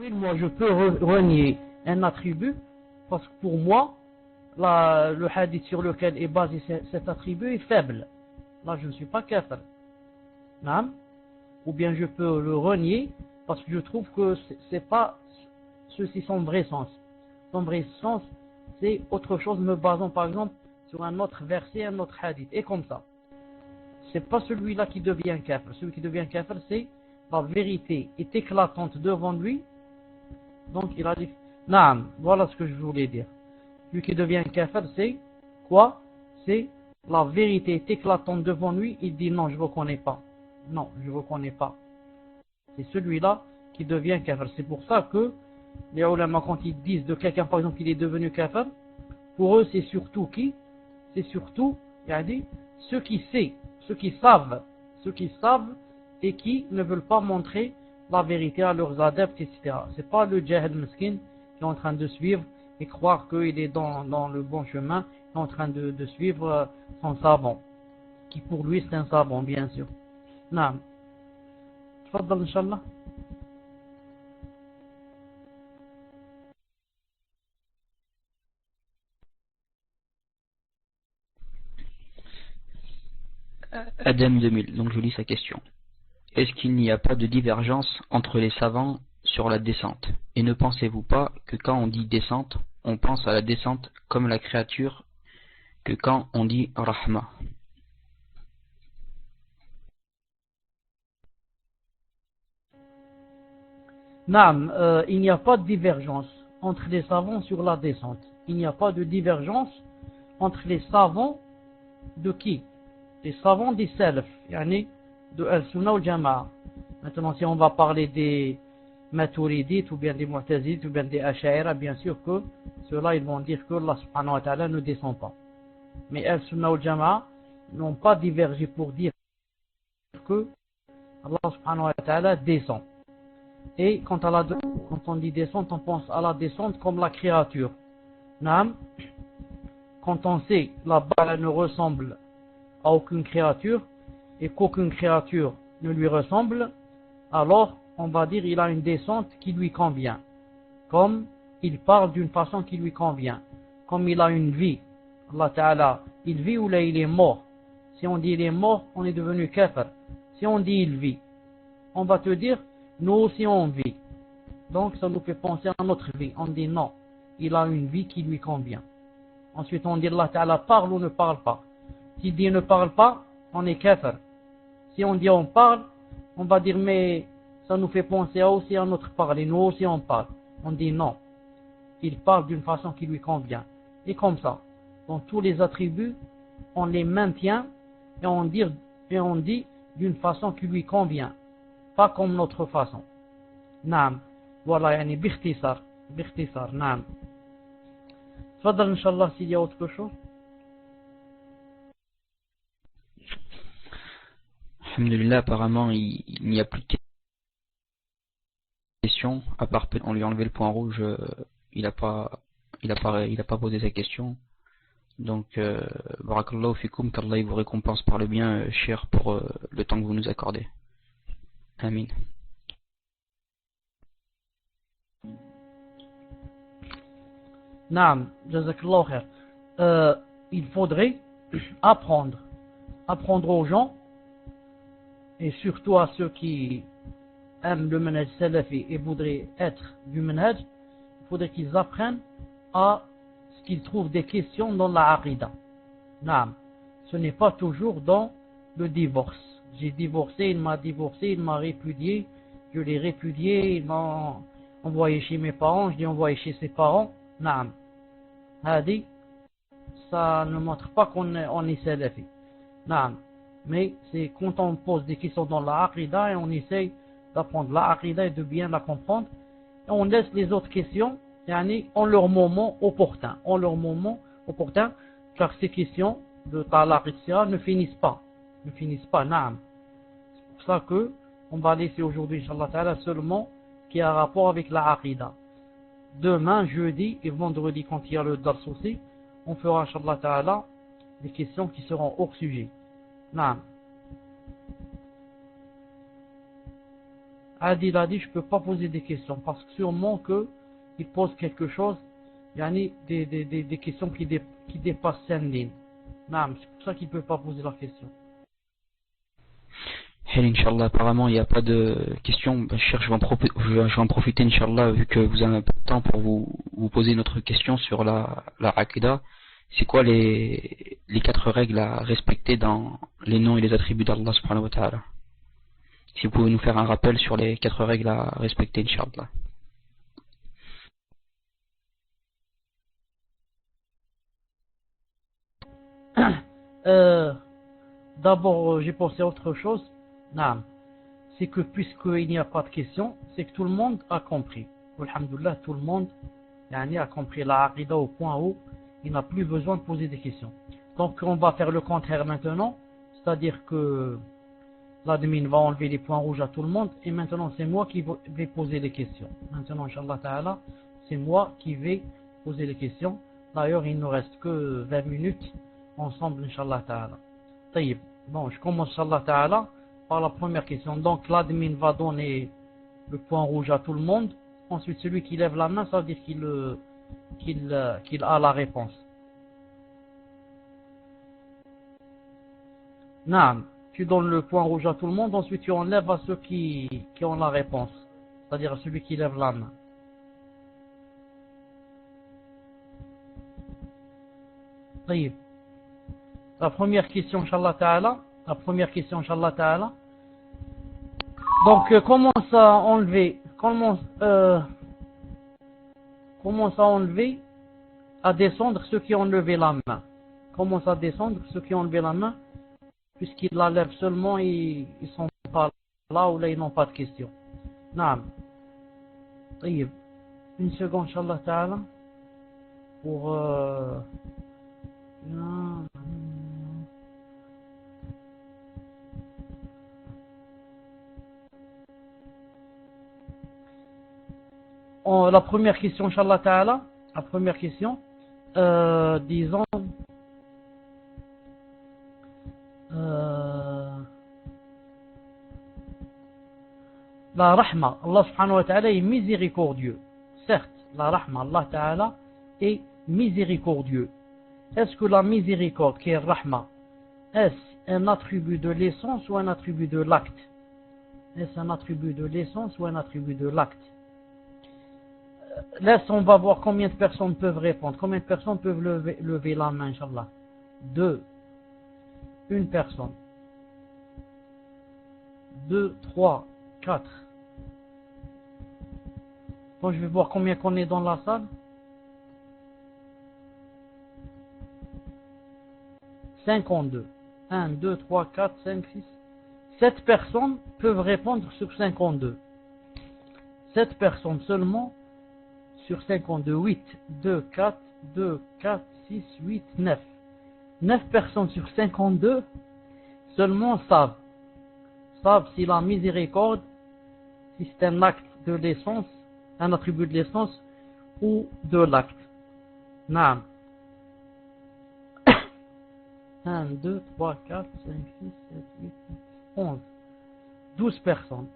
Oui, moi je peux renier un attribut parce que pour moi, le hadith sur lequel est basé cet attribut est faible. Là, je ne suis pas kafir. Naam. Ou bien je peux le renier parce que je trouve que c'est pas ceci son vrai sens. Son vrai sens, c'est autre chose me basant par exemple sur un autre verset, un autre hadith. Et comme ça. C'est pas celui-là qui devient kafir. Celui qui devient kafir, c'est la vérité est éclatante devant lui. Donc il a dit, naam, voilà ce que je voulais dire. Celui qui devient kafir, c'est quoi? C'est la vérité est éclatante devant lui. Il dit non, je ne reconnais pas. Non, je ne reconnais pas. C'est celui-là qui devient kafir. C'est pour ça que les ulama, quand ils disent de quelqu'un, par exemple, qu'il est devenu kafir, pour eux, c'est surtout qui? C'est surtout, il a dit, ceux qui savent et qui ne veulent pas montrer la vérité à leurs adeptes, etc. C'est pas le jahil miskin qui est en train de suivre et croire qu'il est dans le bon chemin, qui est en train de suivre son savant, qui pour lui c'est un savant, bien sûr. Naam. تفضل إن شاء الله. Adam 2000, donc je lis sa question. Est-ce qu'il n'y a pas de divergence entre les savants sur la descente? Et ne pensez-vous pas que quand on dit descente, on pense à la descente comme la créature que quand on dit Rahma? Naam, il n'y a pas de divergence entre les savants sur la descente. Il n'y a pas de divergence entre les savants de qui? Les savants des salaf, yani de Al-Sunnah ou Jama'a. Maintenant, si on va parler des Maturidites ou bien des Mu'tazites ou bien des Ash'aira, bien sûr que ceux-là, ils vont dire que Allah subhanahu wa ta'ala ne descend pas. Mais Al-Sunnah ou Jama'a n'ont pas divergé pour dire que Allah subhanahu wa ta'ala descend. Et quand on dit descente, on pense à la descente comme la créature. Naam, quand on sait là-bas ne ressemble à aucune créature et qu'aucune créature ne lui ressemble, alors on va dire il a une descente qui lui convient. Comme il parle d'une façon qui lui convient. Comme il a une vie. Allah Ta'ala, il vit ou là il est mort. Si on dit il est mort, on est devenu kafir. Si on dit il vit, on va te dire nous aussi on vit. Donc ça nous fait penser à notre vie. On dit non, il a une vie qui lui convient. Ensuite on dit Allah Ta'ala parle ou ne parle pas. S'il dit ne parle pas, on est kafir. Si on dit on parle, on va dire mais ça nous fait penser aussi à notre parler. Nous aussi on parle. On dit non, il parle d'une façon qui lui convient. Et comme ça, dans tous les attributs, on les maintient et on dit d'une façon qui lui convient. Pas comme notre façon. Naam. Voilà, yani bikhtisar, naam. Fadal, Inch'Allah, s'il y a autre chose. Alhamdulillah, apparemment il n'y a plus de questions, à part on lui a enlevé le point rouge, il a pas posé sa question. Donc barakallahu fikum, qu'Allah vous récompense par le bien, cher, pour le temps que vous nous accordez. Amin. Naam, jazakallahu khair. Il faudrait apprendre aux gens et surtout à ceux qui aiment le manhaj salafi et voudraient être du manhaj, il faudrait qu'ils apprennent à ce qu'ils trouvent des questions dans la aqida. Naam, ce n'est pas toujours dans le divorce. J'ai divorcé, il m'a divorcé, il m'a répudié, je l'ai répudié, il m'a envoyé chez mes parents, je l'ai envoyé chez ses parents. Naam. Hadi, ça ne montre pas qu'on est salafi. Naam. Mais c'est quand on pose des questions dans la aqida et on essaye d'apprendre la aqida et de bien la comprendre, et on laisse les autres questions en leur moment opportun. Car ces questions de talaq, etc. ne finissent pas. Naam. C'est pour ça que on va laisser aujourd'hui, Inch'Allah Ta'ala, seulement ce qui a rapport avec la aqida. Demain, jeudi et vendredi, quand il y a le dars aussi, on fera, Inch'Allah Ta'ala, des questions qui seront hors sujet. Naam. Adil a dit, je peux pas poser des questions, parce que sûrement qu'il pose quelque chose, yani des questions qui dépassent 5 lignes. Non, c'est pour ça qu'il peut pas poser la question. Hey, Inch'Allah, apparemment il n'y a pas de questions. Ben, je vais en profiter, Inch'Allah, vu que vous avez un peu de temps pour vous poser une autre question sur la Aqida. C'est quoi les 4 règles à respecter dans les noms et les attributs d'Allah subhanahu wa ta'ala? Si vous pouvez nous faire un rappel sur les 4 règles à respecter, Inch'Allah. D'abord, j'ai pensé à autre chose. Non. C'est que puisqu'il n'y a pas de questions, c'est que tout le monde a compris. Alhamdulillah, tout le monde a compris la Aqida au point où il n'a plus besoin de poser des questions. Donc on va faire le contraire maintenant, c'est-à-dire que l'admin va enlever les points rouges à tout le monde et maintenant c'est moi qui vais poser les questions. Maintenant, Inch'Allah Ta'ala, c'est moi qui vais poser les questions. D'ailleurs, il ne nous reste que 20 minutes ensemble, Inch'Allah Ta'ala. Taïb. Bon, je commence, Inch'Allah Ta'ala, par la première question. Donc l'admin va donner le point rouge à tout le monde. Ensuite, celui qui lève la main, ça veut dire qu'il a la réponse. Naam, tu donnes le point rouge à tout le monde, ensuite tu enlèves à ceux qui ont la réponse. C'est-à-dire à celui qui lève la main. Taïb. La première question, Inch'Allah Ta'ala. Donc, commence à enlever, à descendre ceux qui ont levé la main. Commence à descendre ceux qui ont levé la main, puisqu'ils la lèvent seulement et ils sont pas là ou là ils n'ont pas de questions. Naam. Taïb. Une seconde, Inch'Allah Ta'ala, pour... la première question, Inch'Allah Ta'ala, la première question, disons, la rahma, Allah subhanahu wa ta'ala est miséricordieux. Certes, la rahma, Allah Ta'ala est miséricordieux. Est-ce que la miséricorde, qui est rahma, est-ce un attribut de l'essence ou un attribut de l'acte? Est-ce un attribut de l'essence ou un attribut de l'acte? Là, on va voir combien de personnes peuvent répondre. Combien de personnes peuvent lever la main, Inch'Allah? 2. Une personne. 2, 3, 4. Bon, je vais voir combien qu'on est dans la salle. 52. 1, 2, 3, 4, 5, 6. 7 personnes peuvent répondre sur 52. 7 personnes seulement sur 52. 8, 2, 4, 2, 4, 6, 8, 9. 9 personnes sur 52 seulement savent si la miséricorde, si c'est un acte de l'essence, un attribut de l'essence ou de l'acte. Naam. 1, 2, 3, 4, 5, 6, 7, 8, 9, 11. 12 personnes.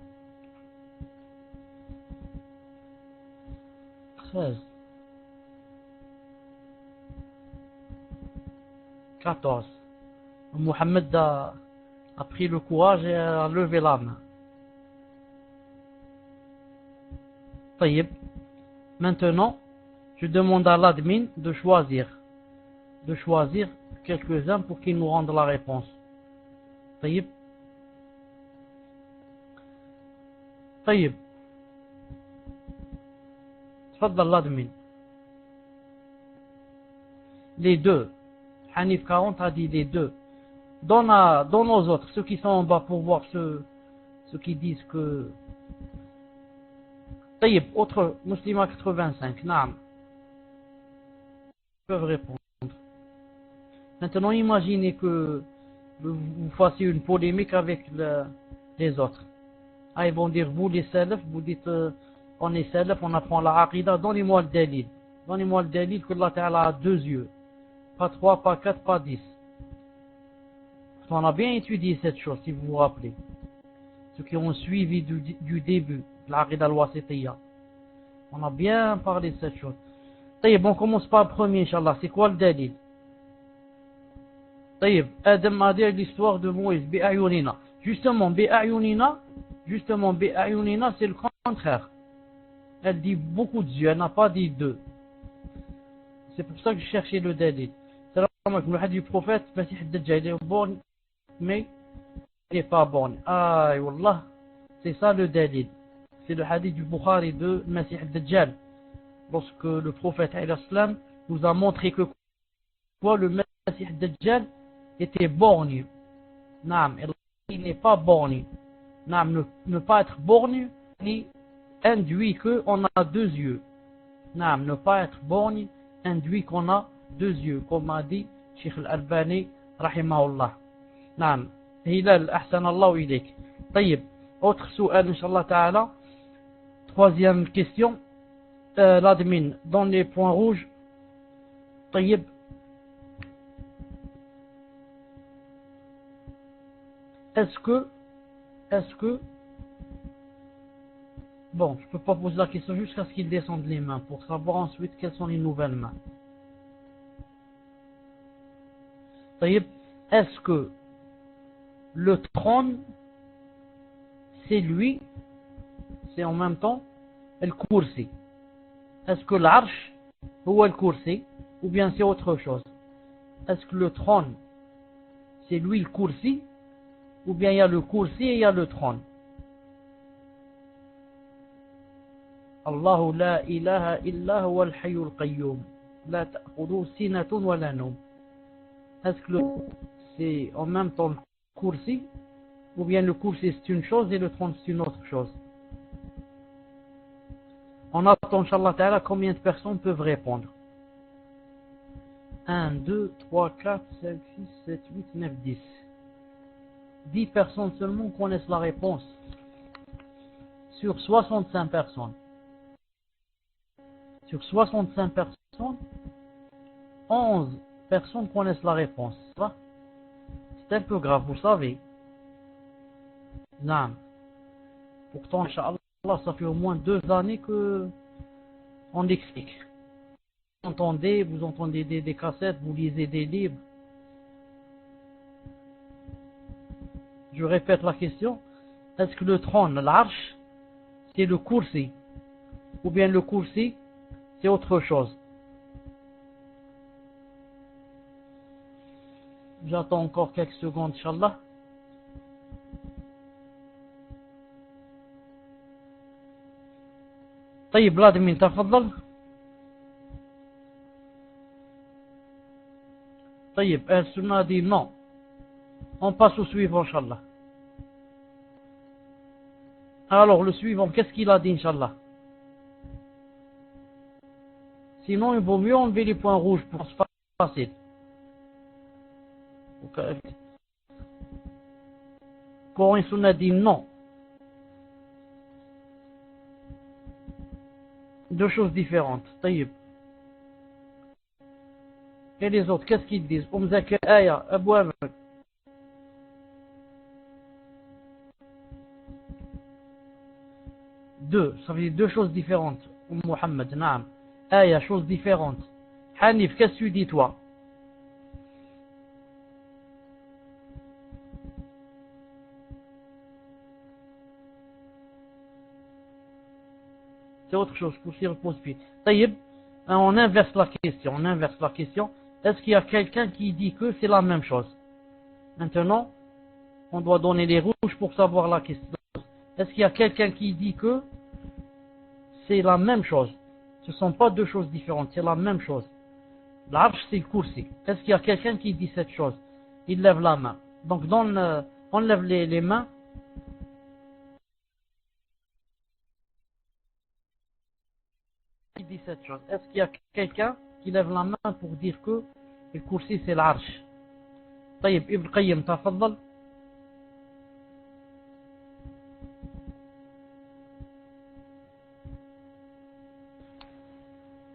13. 14. Mohamed a pris le courage et a levé la main. Taïb. Maintenant, je demande à l'admin de choisir quelques-uns pour qu'ils nous rendent la réponse. Taïb. Taïb. Tfadal l'admin. Les deux. Hanif 40 a dit les deux. Donne aux autres, ceux qui sont en bas, pour voir ceux qui disent que... Taïb, autre, Muslima 85, naam. Ils peuvent répondre. Maintenant, imaginez que vous fassiez une polémique avec les autres. Ah, ils vont dire, vous les salaf, vous dites, on est salaf, on apprend la aqida, donnez-moi le dalil. Donnez-moi le dalil que Allah Ta'ala a 2 yeux. Pas 3, pas 4, pas 10. On a bien étudié cette chose, si vous vous rappelez. ceux qui ont suivi du début l'Aqida al-Wasitiyya. On a bien parlé de cette chose. On commence par le premier, Inch'Allah. C'est quoi le dalil? Adam a dit l'histoire de Moïse, bi'ayunina. Justement, bi'ayunina, c'est le contraire. Elle dit beaucoup de yeux, elle n'a pas dit deux. C'est pour ça que je cherchais le dalil. C'est le hadith du prophète, Masih ad-Dajjal, il est born, mais il n'est pas born. Ah, wallah, c'est ça le dalil. C'est le hadith du Bukhari de Masih ad-Dajjal. Lorsque le prophète nous a montré que quoi, le Masih ad-Dajjal était borgne. Naam, il n'est pas borgne. Naam, ne pas être borgne, il induit qu'on a deux yeux. Naam, ne pas être borgne induit qu'on a deux yeux, comme a dit Cheikh Al-Albani, rahimahullah. Naam, Hilal, ahsanallahu ilayk. Tayyib, autre souhait, Inch'Allah ta'ala. Troisième question, l'admin, dans les points rouges. Tayyib. Est-ce que, bon, je peux pas poser la question jusqu'à ce qu'ils descendent les mains pour savoir ensuite quelles sont les nouvelles mains. Est-ce que le trône, c'est lui, c'est en même temps le kursi? Est-ce que l'arche ou le kursi, ou bien c'est autre chose? Est-ce que le trône, c'est lui le kursi, ou bien il y a le kursi et il y a le trône? Allahu la ilaha illa huwa al-hayyul qayyum, la ta'khudhuhu sinatun wa la nawm. Est-ce que c'est en même temps le kursi, ou bien le kursi c'est une chose et le trône c'est une autre chose? On attend, Inch'Allah ta'ala, combien de personnes peuvent répondre? 1, 2, 3, 4, 5, 6, 7, 8, 9, 10. 10 personnes seulement connaissent la réponse sur 65 personnes. Sur 65 personnes, 11 personnes connaissent la réponse. C'est un peu grave, vous savez. Non. Pourtant, Inch'Allah, ça fait au moins 2 années que on explique. Vous entendez des cassettes, vous lisez des livres. Je répète la question. Est-ce que le trône, l'arche, c'est le kursi? Ou bien le kursi, c'est autre chose? J'attends encore quelques secondes, Inch'Allah. طيب لازم تفضل. طيب Sunna dit non. On passe au suivant, Inch'Allah. Alors, le suivant, qu'est-ce qu'il a dit, Inch'Allah? Sinon, il vaut mieux enlever les points rouges pour se passer. Coran et Sunna dit non. Deux choses différentes. Taïb. Et les autres, qu'est-ce qu'ils disent? Aya, Abu Amr. Deux, ça veut dire deux choses différentes. Muhammad, naam. Aya, chose différente. Hanif, qu'est-ce que tu dis toi? C'est autre chose, pour s'y reposer. Taïb, on inverse la question. Est-ce qu'il y a quelqu'un qui dit que c'est la même chose? Maintenant, on doit donner les rouges pour savoir la question. Est-ce qu'il y a quelqu'un qui dit que c'est la même chose? Ce ne sont pas deux choses différentes, c'est la même chose. L'arche, c'est le kursi. Est-ce qu'il y a quelqu'un qui dit cette chose? Il lève la main. Donc, on lève les mains. Qui dit cette chose? Est-ce qu'il y a quelqu'un qui lève la main pour dire que le kursi, c'est l'arche? طيب ابن قيم تفضل.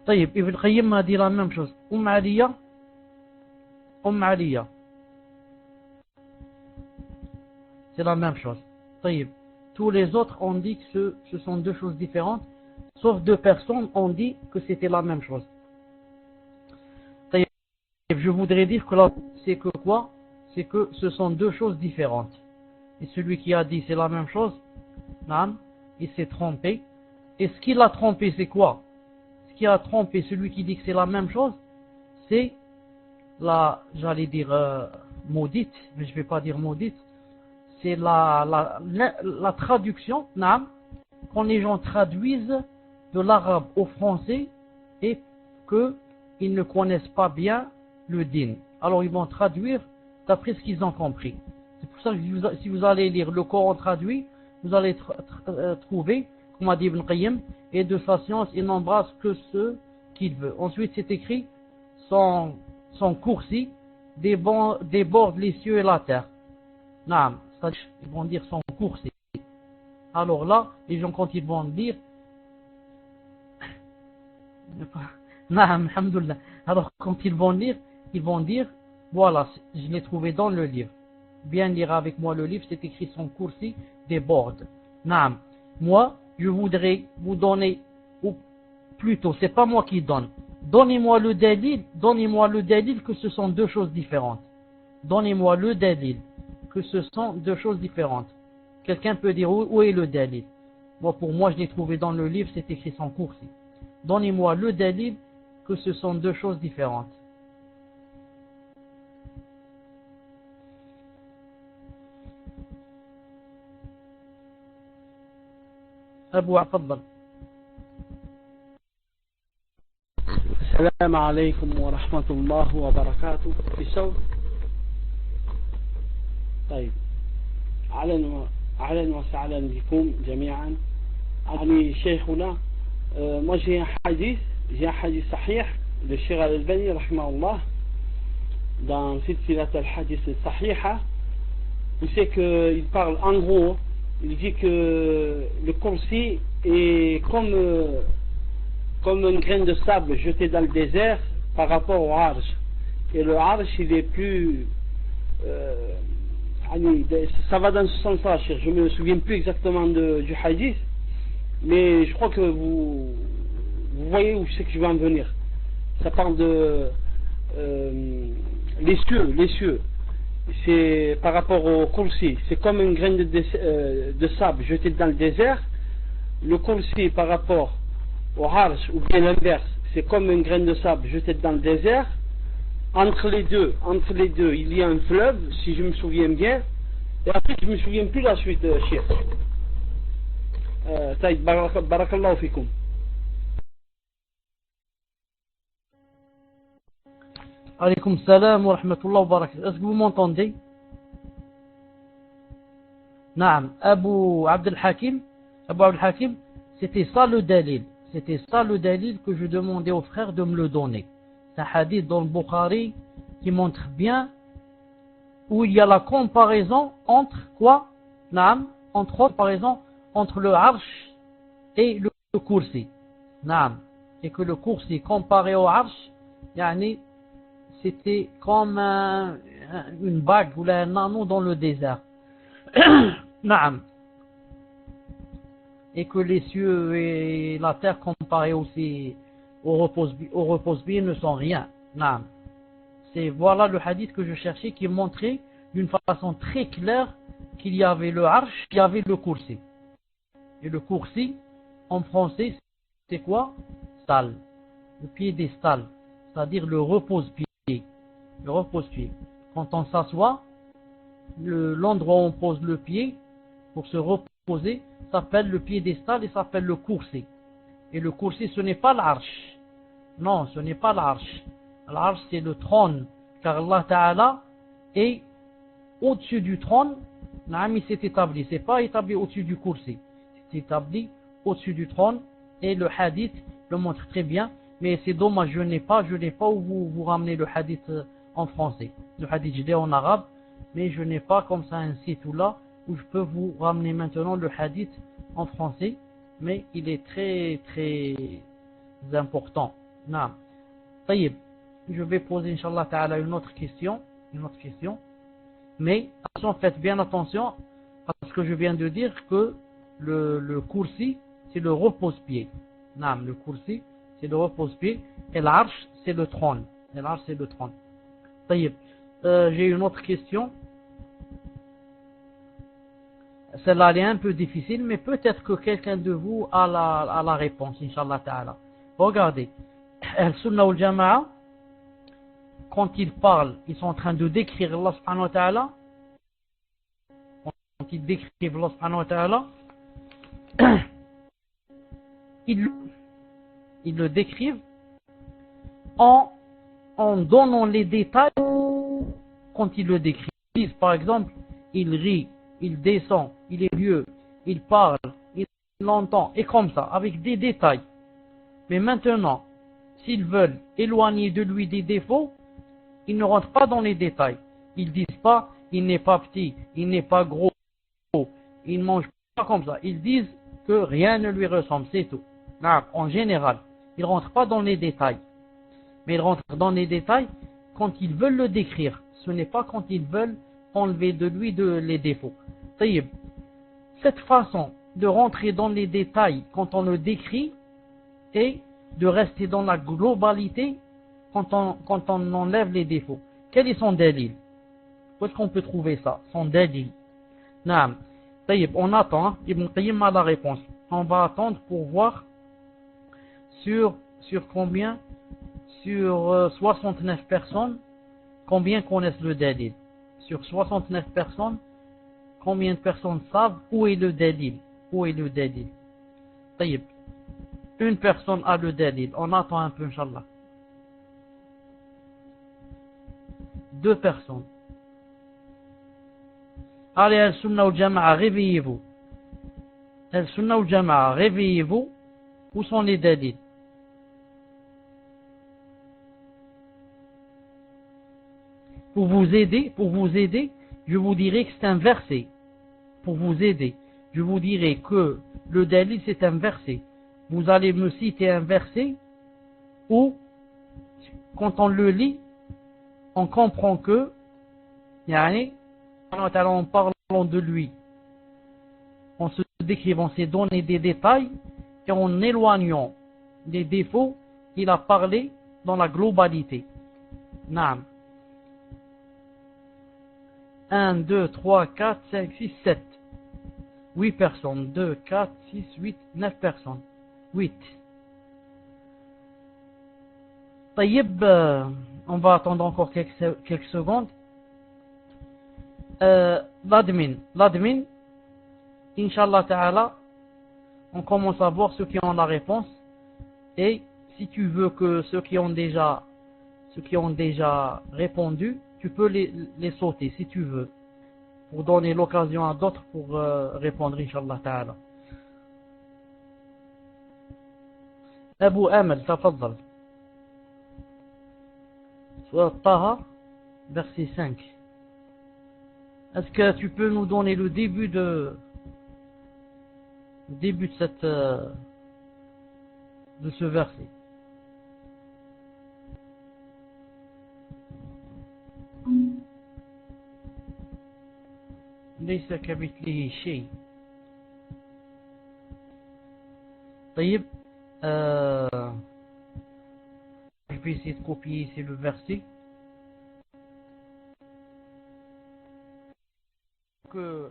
طيب ابن قيم ما dit la même chose. Aliya, c'est la même chose. طيب tous les autres ont dit que ce sont deux choses différentes, sauf deux personnes ont dit que c'était la même chose. Je voudrais dire que là, c'est que quoi? C'est que ce sont deux choses différentes. Et celui qui a dit c'est la même chose, il s'est trompé. Et ce qu'il a trompé, c'est quoi? Ce qui a trompé celui qui dit que c'est la même chose, c'est j'allais dire maudite, mais je ne vais pas dire maudite, c'est la traduction, quand les gens traduisent de l'arabe au français et qu'ils ne connaissent pas bien le din. Alors ils vont traduire d'après ce qu'ils ont compris. C'est pour ça que si vous allez lire le Coran traduit, vous allez trouver, comme a dit Ibn Qayyim, et de sa science il n'embrasse que ce qu'il veut. Ensuite c'est écrit son coursi déborde les cieux et la terre. Naam, ils vont dire son coursi. Alors là, les gens quand ils vont dire Naam, alhamdoulilah. Alors quand ils vont dire voilà, je l'ai trouvé dans le livre. Bien lire avec moi le livre, c'est écrit son coursi déborde. Naam. Moi, je voudrais vous donner, ou plutôt, c'est pas moi qui donne. Donnez-moi le dalil que ce sont deux choses différentes. Donnez-moi le dalil que ce sont deux choses différentes. Quelqu'un peut dire où est le dalil? Moi, pour moi, je l'ai trouvé dans le livre, c'est écrit son coursi. Donnez-moi le dalil que ce sont deux choses différentes. Abu Afadal. السلام عليكم ورحمة الله وبركاته. في صوت طيب. أهلا وسهلا بكم جميعا. يعني شيخنا moi j'ai un hadith sahih de Cheikh Al-Albani rahimahullah dans Silsilat al-Hadith al-Sahiha où c'est qu'il parle en gros, il dit que le Kursi est comme une graine de sable jetée dans le désert par rapport au Arsh. Et le Arsh, il est plus... ça va dans ce sens-là, je ne me souviens plus exactement du hadith, mais je crois que vous voyez où c'est que je vais en venir. Ça parle de les cieux. C'est par rapport au Kursi, c'est comme une graine de sable jetée dans le désert. Le Kursi par rapport au Arsh, ou bien l'inverse, c'est comme une graine de sable jetée dans le désert. Entre les deux, il y a un fleuve, si je me souviens bien. Et après, je ne me souviens plus la suite, Cheikh. Taïd, barakallahu fikum. Alaykoum salam wa rahmatullah wa barakatuh. Est-ce que vous m'entendez? Naam, Abu Abdel Hakim, c'était ça le dalil. C'était ça le dalil que je demandais aux frères de me le donner. C'est un hadith dans le Bukhari qui montre bien où il y a la comparaison entre quoi? Naam, entre autres, comparaison entre le Arsh et le Kursi. Naam, et que le Kursi comparé au Arsh, yani, c'était comme une bague ou un anneau dans le désert. Naam. Et que les cieux et la terre comparés aussi au repose-pied ne sont rien. Naam. C'est voilà le hadith que je cherchais qui montrait d'une façon très claire qu'il y avait le Arsh, qu'il y avait le Kursi. Et le Kursi, en français, c'est quoi? Stal. Le piédestal, c'est-à-dire le repose-pied. Le repose-pied. Quand on s'assoit, l'endroit où on pose le pied pour se reposer s'appelle le piédestal et s'appelle le Kursi. Et le Kursi, ce n'est pas l'Arsh. Non, ce n'est pas l'Arsh. L'Arsh, c'est le trône. Car Allah Ta'ala est au-dessus du trône. Naam, il s'est établi. C'est pas établi au-dessus du Kursi. C'est établi au-dessus du trône. Et le hadith le montre très bien. Mais c'est dommage, je n'ai pas où vous ramenez le hadith en français. Le hadith, je l'ai en arabe. Mais je n'ai pas comme ça un site là où je peux vous ramener maintenant le hadith en français. Mais il est très très important. Naam. Taïb. Je vais poser, Inch'Allah Ta'ala, une autre question. Mais, attention, faites bien attention, parce que je viens de dire que le kursi, c'est le repose-pied. Naam, le kursi, c'est le repose-pied. Et l'arche, c'est le trône. Et l'arche, c'est le trône. Taïb. J'ai une autre question. Celle-là, elle est un peu difficile, mais peut-être que quelqu'un de vous a la réponse, Inch'Allah Ta'ala. Regardez. Al-Sunnah ou Jama'a, quand ils parlent, ils sont en train de décrire Allah subhanahu wa ta'ala. Quand ils décrivent Allah subhanahu wa ta'ala, ils le décrivent en donnant les détails quand ils le décrivent. Par exemple, il rit, il descend, il est vieux, il parle, il entend, et comme ça, avec des détails. Mais maintenant, s'ils veulent éloigner de lui des défauts, ils ne rentrent pas dans les détails. Ils disent pas, il n'est pas petit, il n'est pas gros, il ne mange pas comme ça. Ils disent que rien ne lui ressemble, c'est tout. En général, ils ne rentrent pas dans les détails. Mais ils rentrent dans les détails quand ils veulent le décrire. Ce n'est pas quand ils veulent enlever de lui les défauts. Cette façon de rentrer dans les détails quand on le décrit et de rester dans la globalité quand on enlève les défauts. Quel est son dalil? Où est-ce qu'on peut trouver ça? Son dalil. Naam. On attend. Hein? Ibn Qayyim a la réponse. On va attendre pour voir sur combien? Sur 69 personnes, combien connaissent le dalil? Sur 69 personnes, combien de personnes savent où est le dalil? Où est le dalil? Taïb. Une personne a le dalil. On attend un peu, Inch'Allah. 2 personnes. Allez, Al-Sunnah ou Jama'a, réveillez-vous. Al-Sunnah ou Jama'a, réveillez-vous. Où sont les dalils? Pour vous aider, je vous dirai que c'est un verset. Pour vous aider, je vous dirai que le dalil c'est un verset. Vous allez me citer un verset où, quand on le lit, on comprend que, en parlant de lui, en se décrivant, c'est donner des détails et en éloignant des défauts, il a parlé dans la globalité. Naam. 1, 2, 3, 4, 5, 6, 7. 8 personnes. 2, 4, 6, 8, 9 personnes. 8. Taïb, on va attendre encore quelques secondes. L'admin, Inch'Allah Ta'ala, on commence à voir ceux qui ont la réponse. Et si tu veux que ceux qui ont déjà répondu, tu peux les sauter si tu veux, pour donner l'occasion à d'autres pour répondre, Inch'Allah Ta'ala. Abu Amal, tafaddal. Soit Taha, verset 5. Est-ce que tu peux nous donner le début de ce verset? ليس كمثله شيء. طيب, je vais essayer de copier ici le verset. Que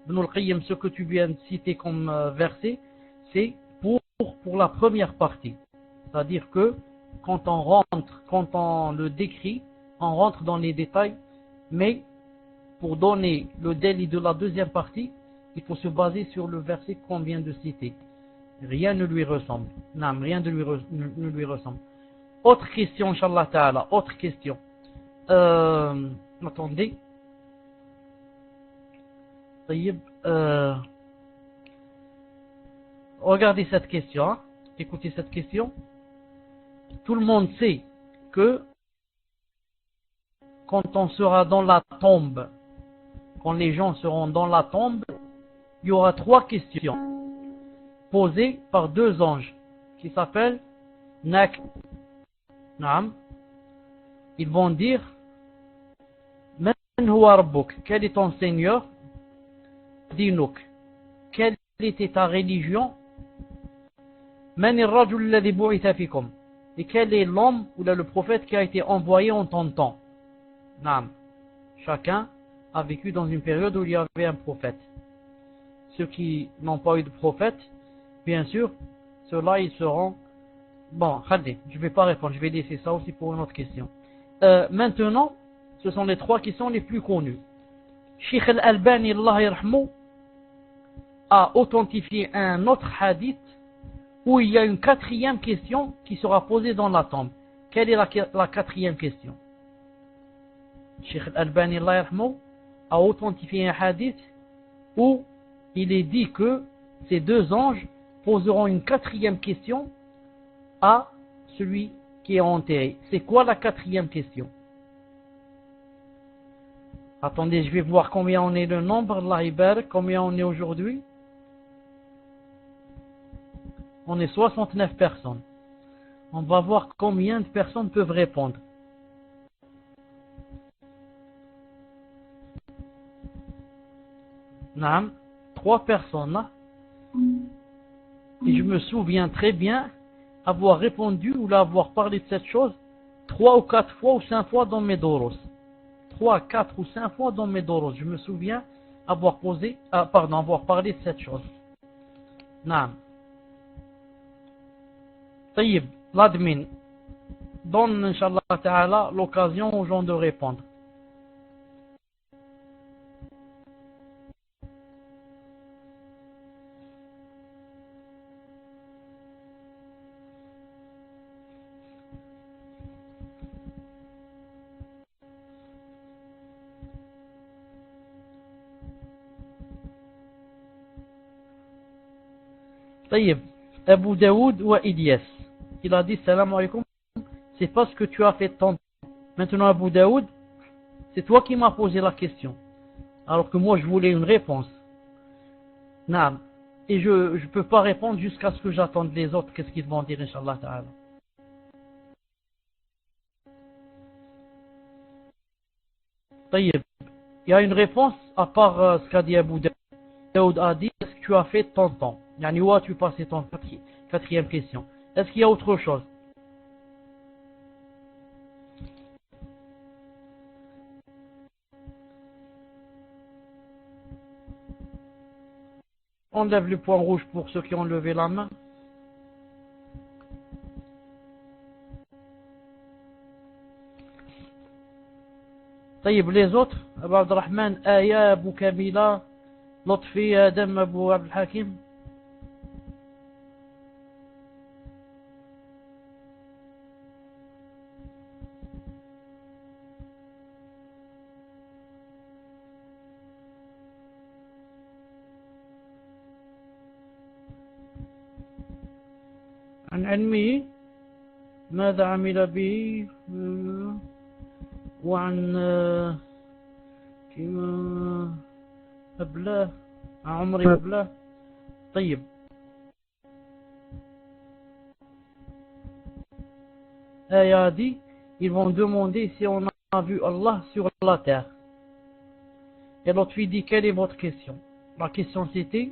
Ibn al-Qayyim, ce que tu viens de citer comme verset, c'est pour la première partie. C'est-à-dire que quand on le décrit, on rentre dans les détails, mais pour donner le délit de la deuxième partie, il faut se baser sur le verset qu'on vient de citer. Rien ne lui ressemble. Non, rien ne lui ressemble. Autre question, Inch'Allah Ta'ala. Autre question. Attendez. Regardez cette question. Hein. Écoutez cette question. Tout le monde sait que quand on sera dans la tombe, quand les gens seront dans la tombe, il y aura 3 questions posées par 2 anges qui s'appellent Nak. Naam. Ils vont dire Man huwa rabbuk? Quel est ton Seigneur? Dinouk. Quelle était ta religion? Man ar-rajul alladhi bu'itha fikum? Et quel est l'homme ou le prophète qui a été envoyé en ton temps? Naam. Chacun a vécu dans une période où il y avait un prophète. Ceux qui n'ont pas eu de prophète, bien sûr, ceux-là ils seront... Bon, regardez, je ne vais pas répondre, je vais laisser ça aussi pour une autre question. Maintenant, ce sont les 3 questions les plus connues. Cheikh Al-Albani, Allah yarhamou, a authentifié un autre hadith où il y a une 4e question qui sera posée dans la tombe. Quelle est la 4e question? Cheikh Al-Albani, Allah yarhamou, a authentifié un hadith où il est dit que ces 2 anges poseront une 4e question à celui qui est enterré. C'est quoi la 4e question? Attendez, je vais voir combien on est le nombre, Allah ibarak, combien on est aujourd'hui. On est 69 personnes. On va voir combien de personnes peuvent répondre. Naam, 3 personnes là. Et je me souviens très bien avoir répondu ou l'avoir parlé de cette chose 3 ou 4 fois ou 5 fois dans mes doros. 3, 4 ou 5 fois dans mes doros. Je me souviens avoir avoir parlé de cette chose. Naam. Taïb, l'admin donne, Inch'Allah Ta'ala, l'occasion aux gens de répondre. Taïb, Abu Daoud ou Ilyas, il a dit salam alaykoum, c'est pas ce que tu as fait tant. Maintenant Abu Daoud, c'est toi qui m'as posé la question, alors que moi je voulais une réponse. Naam. Et je ne peux pas répondre jusqu'à ce que j'attende les autres, qu'est-ce qu'ils vont dire, Inch'Allah Ta'ala. Taïb, il y a une réponse à part ce qu'a dit Abu Daoud. Daoud a dit, est-ce que tu as fait ton temps? Yani, où as-tu passé ton 4e question? Est-ce qu'il y a autre chose? On lève le point rouge pour ceux qui ont levé la main. طيب, les autres, Abu Abdurrahman, Aya, Abu Kamila, Lotfi, Adam, Abu Abdul Hakim. عن علمه ماذا عمل به وعن كما أبلاه عمري أبلاه. طيب, Aya dit, ils vont demander si on a vu Allah sur la terre. Et l'autre lui dit, quelle est votre question? La question c'était,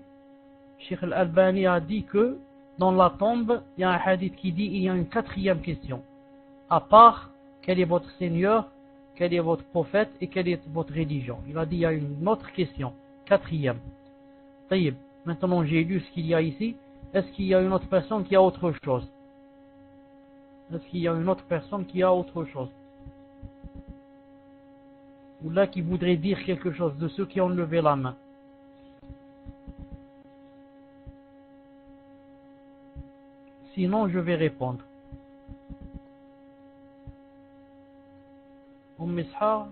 Cheikh Al-Albani a dit que dans la tombe, il y a un hadith qui dit il y a une 4e question. À part, quel est votre Seigneur, quel est votre prophète et quelle est votre religion? Il a dit il y a une autre question, 4e. Taïb, maintenant j'ai lu ce qu'il y a ici. Est-ce qu'il y a une autre personne qui a autre chose? Est-ce qu'il y a une autre personne qui a autre chose? Ou là qui voudrait dire quelque chose de ceux qui ont levé la main? Sinon, je vais répondre. Ishaq,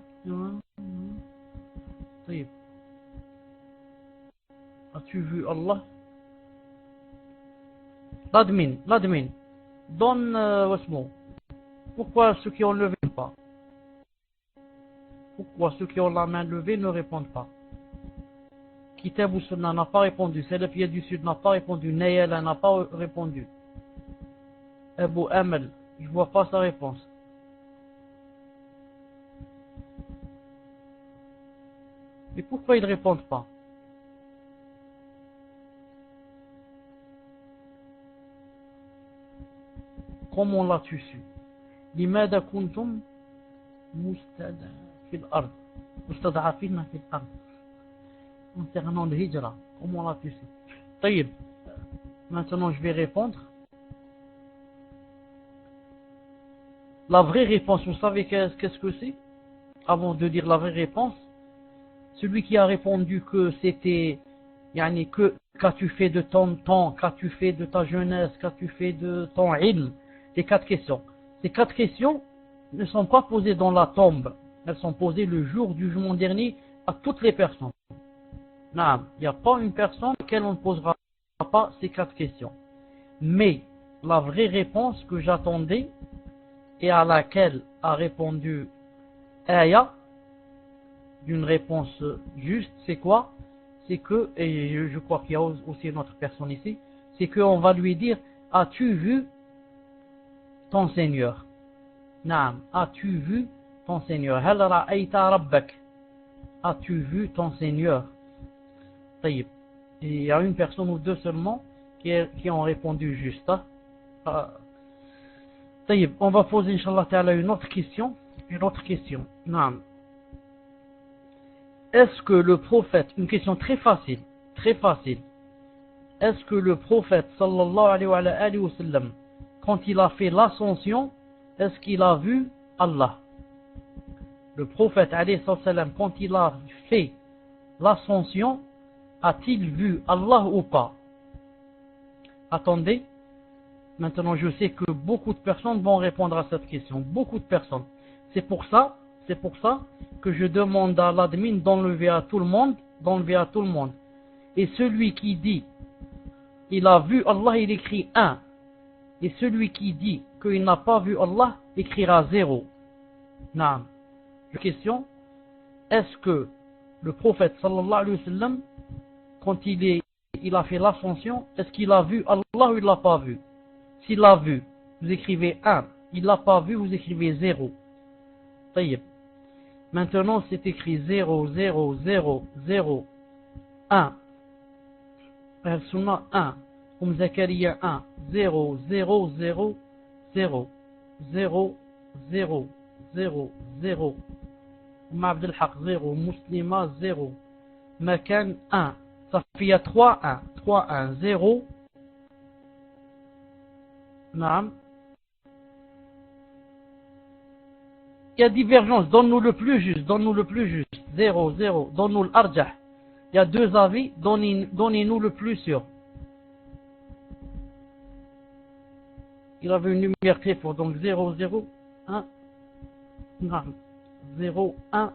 as-tu vu Allah? L'admin, donne Wasmo. Pourquoi ceux qui ont levé pas? Pourquoi ceux qui ont la main levée ne répondent pas? Kitab ou Sunna n'a pas répondu. Salafiyya du Sud n'a pas répondu. Nayala n'a pas répondu. Abu Amal, je vois pas sa réponse. Mais pourquoi ils ne répondent pas? comment l'as-tu su? لماذا كنتم مستضعفين في الأرض concernant le hijra, comment l'as-tu su? طيب, maintenant je vais répondre. La vraie réponse, vous savez qu'est-ce que c'est? Avant de dire la vraie réponse, celui qui a répondu que c'était qu'as-tu fait de ton temps, qu'as-tu fait de ta jeunesse, qu'as-tu fait de ton ilm, les 4 questions. Ces 4 questions ne sont pas posées dans la tombe, elles sont posées le jour du jugement dernier à toutes les personnes. Non, il n'y a pas une personne à laquelle on ne posera pas ces 4 questions. Mais la vraie réponse que j'attendais et à laquelle a répondu Aya, d'une réponse juste, c'est quoi? C'est que, et je crois qu'il y a aussi une autre personne ici, c'est qu'on va lui dire, as-tu vu ton Seigneur? Naam, as-tu vu ton Seigneur? Hal ra'ayta rabbak? As-tu vu ton Seigneur? Taïb. Et il y a une personne ou 2 seulement qui ont répondu juste. Taïb, on va poser, Inch'Allah Ta'ala, une autre question. Naam. Est-ce que le prophète, une question très facile, est-ce que le prophète sallallahu alayhi wa sallam, quand il a fait l'ascension, est-ce qu'il a vu Allah? Le prophète alayhi wa sallam, quand il a fait l'ascension, a-t-il vu Allah ou pas? Attendez, maintenant je sais que beaucoup de personnes vont répondre à cette question, beaucoup de personnes. C'est pour ça que je demande à l'admin d'enlever à tout le monde, Et celui qui dit, il a vu Allah, il écrit 1. Et celui qui dit qu'il n'a pas vu Allah, écrira 0. Naam. La question, est-ce que le prophète sallallahu alayhi wa sallam, quand il a fait l'ascension, est-ce qu'il a vu Allah ou il l'a pas vu? S'il l'a vu, vous écrivez 1. Il l'a pas vu, vous écrivez 0. Taïb. Maintenant, c'est écrit 0, 0, 0, 0, 1. Al-Sunnah 1. Zakaria 1. 0, 0, 0, 0, 0, 0, 0, 0. Abd al-Haq 0. Muslima 0. Makan 1. Safiya 3, 1. 3, 1, 0. Naam. Il y a divergence, donne-nous le plus juste, 0, 0, donne-nous l'arjah. Il y a 2 avis, donnez-nous le plus sûr. Il avait une lumière très forte, donc 0, 0, 1, 0, 1,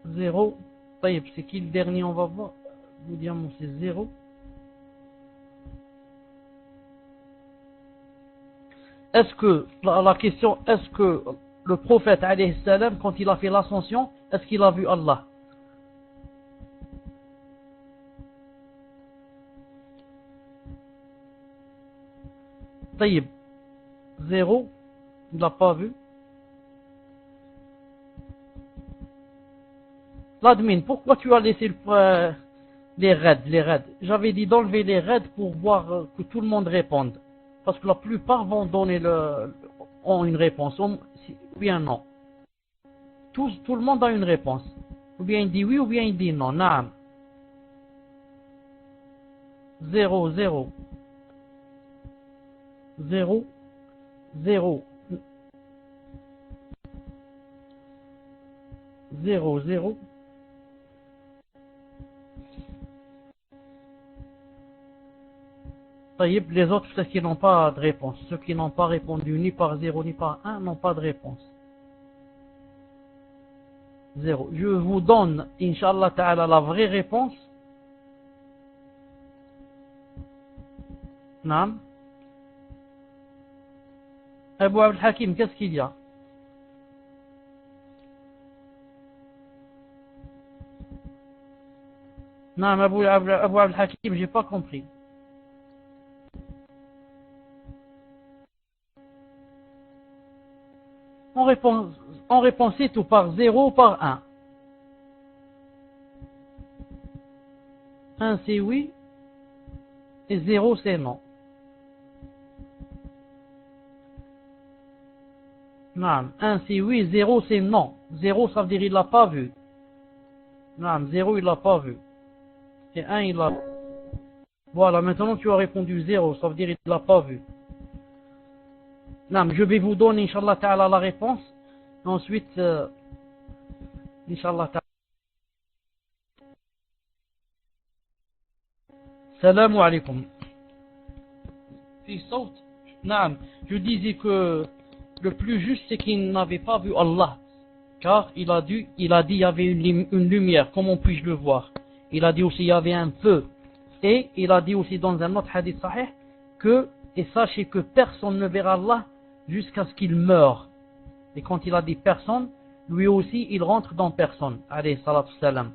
0, c'est qui le dernier, on va voir, vous dire, c'est 0. Est-ce que, la question, est-ce que le prophète, alayhi salam, quand il a fait l'ascension, est-ce qu'il a vu Allah? Taïb, 0, il l'a pas vu. L'admin, pourquoi tu as laissé les raids? J'avais dit d'enlever les raids pour voir que tout le monde réponde. Parce que la plupart vont donner ont une réponse, ou bien non. Tout le monde a une réponse. Ou bien il dit oui, ou bien il dit non. Naam. 0, 0. 0, 0. 0, 0. Les autres, peut-être qu'ils n'ont pas de réponse. Ceux qui n'ont pas répondu ni par 0 ni par 1 n'ont pas de réponse. 0. Je vous donne, Inch'Allah Ta'ala, la vraie réponse. Naam. Abu Abd al-Hakim, qu'est-ce qu'il y a? Naam, Abu Abd al-Hakim, j'ai pas compris. On répond c'est tout par 0 ou par 1. 1 c'est oui et 0 c'est non. Naam. 1 c'est oui, 0 c'est non. 0 ça veut dire il l'a pas vu. Naam, 0 il l'a pas vu. Et 1 il l'a. Voilà, maintenant tu as répondu 0, ça veut dire il l'a pas vu. Naam, je vais vous donner, Inch'Allah Ta'ala, la réponse. Ensuite, Inch'Allah Ta'ala. Salam alaikum. Naam, je disais que le plus juste c'est qu'il n'avait pas vu Allah. Car il a dit il y avait une lumière, comment puis-je le voir? Il a dit aussi il y avait un feu. Et il a dit aussi dans un autre hadith sahih que, et sachez que personne ne verra Allah jusqu'à ce qu'il meure. Et quand il a dit personne, lui aussi il rentre dans personne. Alayhi salatu salam.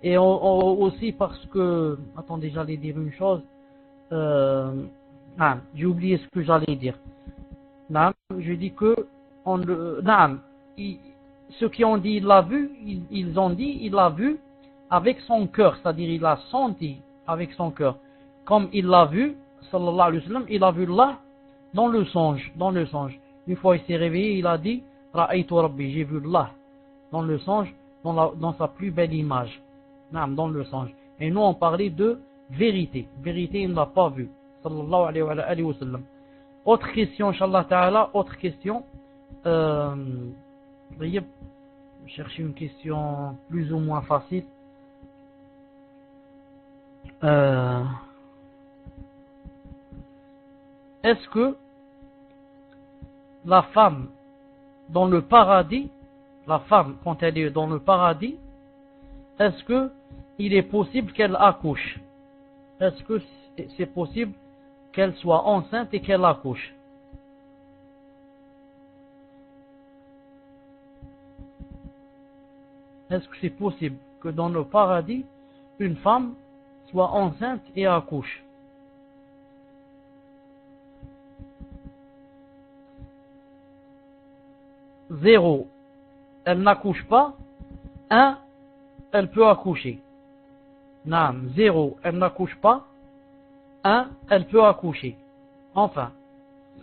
Et aussi parce que, attendez, j'allais dire une chose, j'ai oublié ce que j'allais dire. Je dis que, ceux qui ont dit il l'a vu, ils ont dit il l'a vu avec son cœur, c'est-à-dire il l'a senti avec son cœur. Comme il l'a vu, sallallahu alayhi wa sallam, il a vu Allah dans le songe, Une fois il s'est réveillé, il a dit, Ra'aytu Rabbi, j'ai vu Allah dans le songe, dans sa plus belle image. Dans le songe. Et nous on parlait de vérité. Vérité, il ne l'a pas vu. Sallallahu alayhi wa sallam. Autre question, Inch'Allah Ta'ala, autre question. Veuillez chercher une question plus ou moins facile. Est-ce que la femme dans le paradis, la femme quand elle est dans le paradis, est-ce que il est possible qu'elle accouche? Est-ce que c'est possible qu'elle soit enceinte et qu'elle accouche? Est-ce que c'est possible que dans le paradis, une femme soit enceinte et accouche? Zéro, elle n'accouche pas. 1, elle peut accoucher. Naam, 0, elle n'accouche pas. 1, elle peut accoucher. Enfin,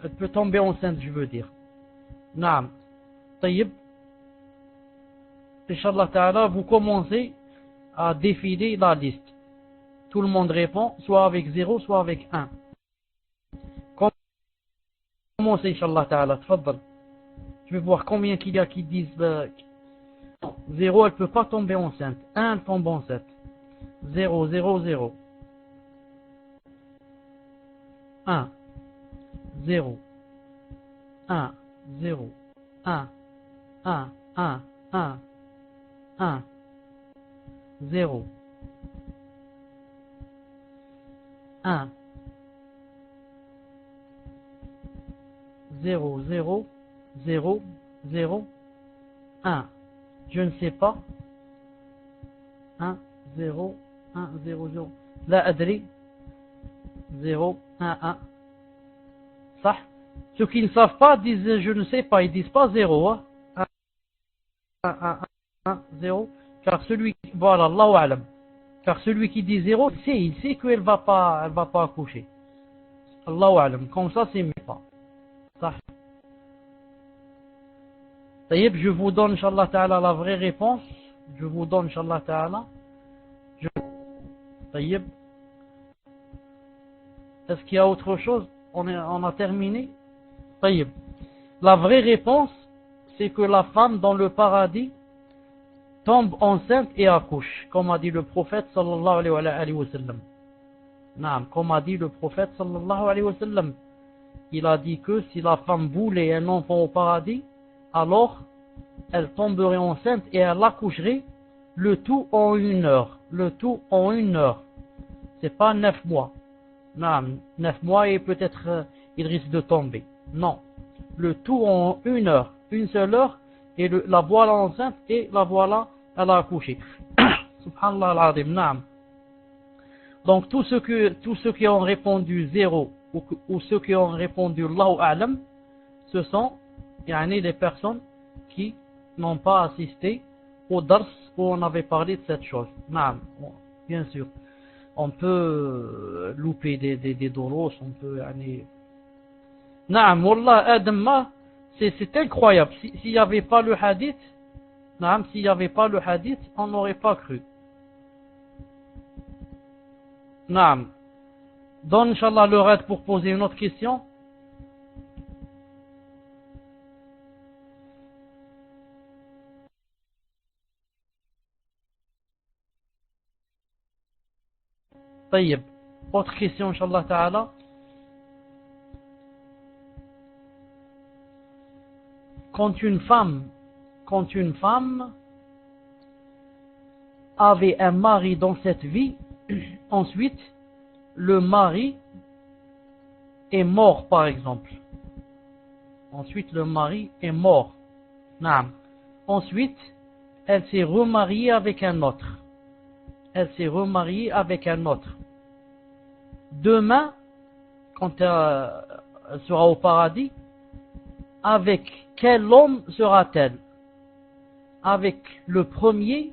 elle peut tomber enceinte, je veux dire. Naam. Taïb. Inch'Allah Ta'ala, vous commencez à défiler la liste. Tout le monde répond, soit avec 0, soit avec 1. Commencez, Inch'Allah Ta'ala. Tfaddal. Je vais voir combien qu'il y a qui disent 0, elle ne peut pas tomber enceinte. 1, elle tombe enceinte. 0, 0, 0. 1, 0. 1, 0. 1, 1, 1, 1. 1, 0. 1, 0, 0, 0, 0, 1. Je ne sais pas. 1, 0, 1, 0, 0. La adri. 0, 1, 1. Ça. Ceux qui ne savent pas disent je ne sais pas. Ils disent pas 0. 1, 1, 1, 0. Car celui, voilà, Allahu A'lam. Car celui qui dit 0, il sait qu'elle va pas accoucher. Allahu A'lam. Comme ça, c'est mieux pas. Ça. Taïb, je vous donne, Inch'Allah Ta'ala, la vraie réponse. Je vous donne, Inch'Allah Ta'ala. Taïb. Est-ce qu'il y a autre chose? On a terminé. Taïb. La vraie réponse, c'est que la femme dans le paradis tombe enceinte et accouche, comme a dit le prophète sallallahu alayhi wa sallam. Naam, comme a dit le prophète sallallahu alayhi wa sallam. Il a dit que si la femme voulait un enfant au paradis, alors elle tomberait enceinte et elle accoucherait, le tout en 1 heure. Le tout en 1 heure. C'est pas 9 mois. Non, 9 mois et peut-être il risque de tomber. Non. Le tout en 1 heure. Une seule heure et la voilà enceinte et la voilà elle a accouché. Subhanallah al-Azim. Naam. Donc tous ceux qui ont répondu 0 ou ceux qui ont répondu Allahu A'lam, ce sont les personnes qui n'ont pas assisté au dars où on avait parlé de cette chose. Naam, bien sûr. On peut louper des doros, on peut Naam, Wallah, Adam, C'est incroyable. S'il n'y avait pas le hadith, s'il n'y avait pas le hadith, on n'aurait pas cru. Naam. Donne, Inch'Allah, le raid pour poser une autre question. طيب. Autre question, Inch'Allah Ta'ala. Quand une femme avait un mari dans cette vie, ensuite, le mari est mort, par exemple. Ensuite, le mari est mort. Naam. Ensuite, elle s'est remariée avec un autre. Elle s'est remariée avec un autre. Demain, quand elle sera au paradis, avec quel homme sera-t-elle? Avec le premier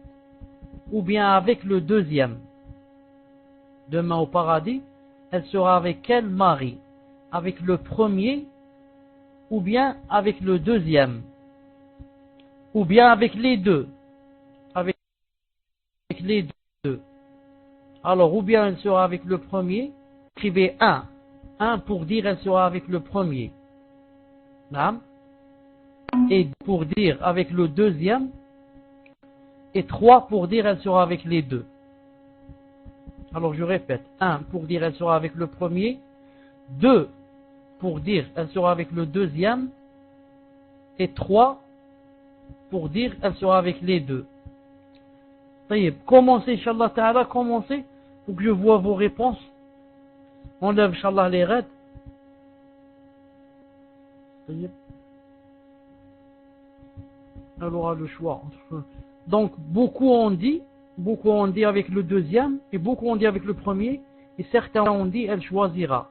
ou bien avec le deuxième? Demain au paradis, elle sera avec quel mari? Avec le premier ou bien avec le deuxième? Ou bien avec les deux? Avec les deux. Alors, ou bien elle sera avec le premier, écrivez 1. 1 pour dire elle sera avec le premier. Et pour dire avec le deuxième. Et 3 pour dire elle sera avec les deux. Alors je répète, 1 pour dire elle sera avec le premier, 2 pour dire elle sera avec le deuxième, et 3 pour dire elle sera avec les deux. Commencez, Inch'Allah Ta'ala, commencez, pour que je vois vos réponses. On lève, Inch'Allah, les raids. Elle aura le choix. Donc, beaucoup ont dit avec le deuxième, et beaucoup ont dit avec le premier, et certains ont dit elle choisira.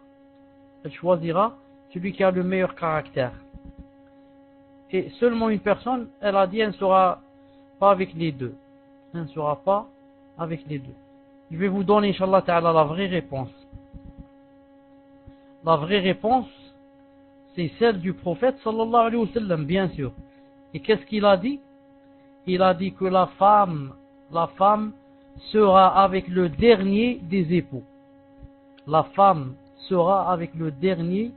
Elle choisira celui qui a le meilleur caractère. Et seulement une personne, elle a dit elle ne sera pas avec les deux. Elle ne sera pas avec les deux. Je vais vous donner, Inch'Allah Ta'ala, la vraie réponse. La vraie réponse, c'est celle du prophète, sallallahu alayhi wa sallam, bien sûr. Et qu'est-ce qu'il a dit? Il a dit que la femme sera avec le dernier des époux. La femme sera avec le dernier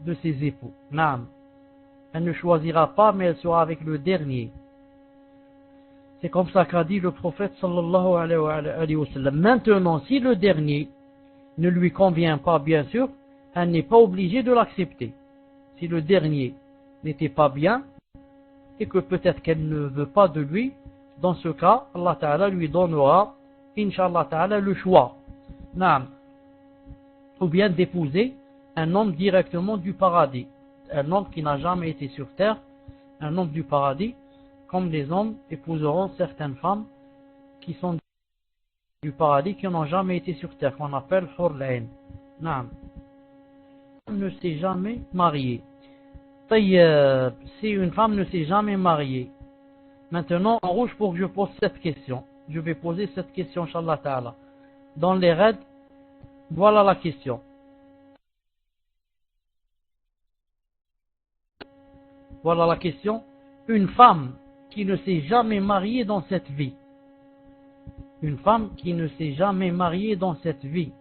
de ses époux. Naam. Elle ne choisira pas, mais elle sera avec le dernier. C'est comme ça qu'a dit le prophète sallallahu alayhi wa sallam. Maintenant, si le dernier ne lui convient pas, bien sûr, elle n'est pas obligée de l'accepter. Si le dernier n'était pas bien, et que peut-être qu'elle ne veut pas de lui, dans ce cas, Allah Ta'ala lui donnera, Inch'Allah Ta'ala, le choix. Naam. Ou bien d'épouser un homme directement du paradis. Un homme qui n'a jamais été sur terre, un homme du paradis, comme les hommes épouseront certaines femmes qui sont du paradis, qui n'ont jamais été sur terre, qu'on appelle Hur al-Ain. Naam. Ne s'est jamais mariée. Si une femme ne s'est jamais mariée, maintenant en rouge pour que je pose cette question. Je vais poser cette question, Inch'Allah Ta'ala. Dans les raids, voilà la question. Voilà la question. Une femme qui ne s'est jamais mariée dans cette vie. Une femme qui ne s'est jamais mariée dans cette vie.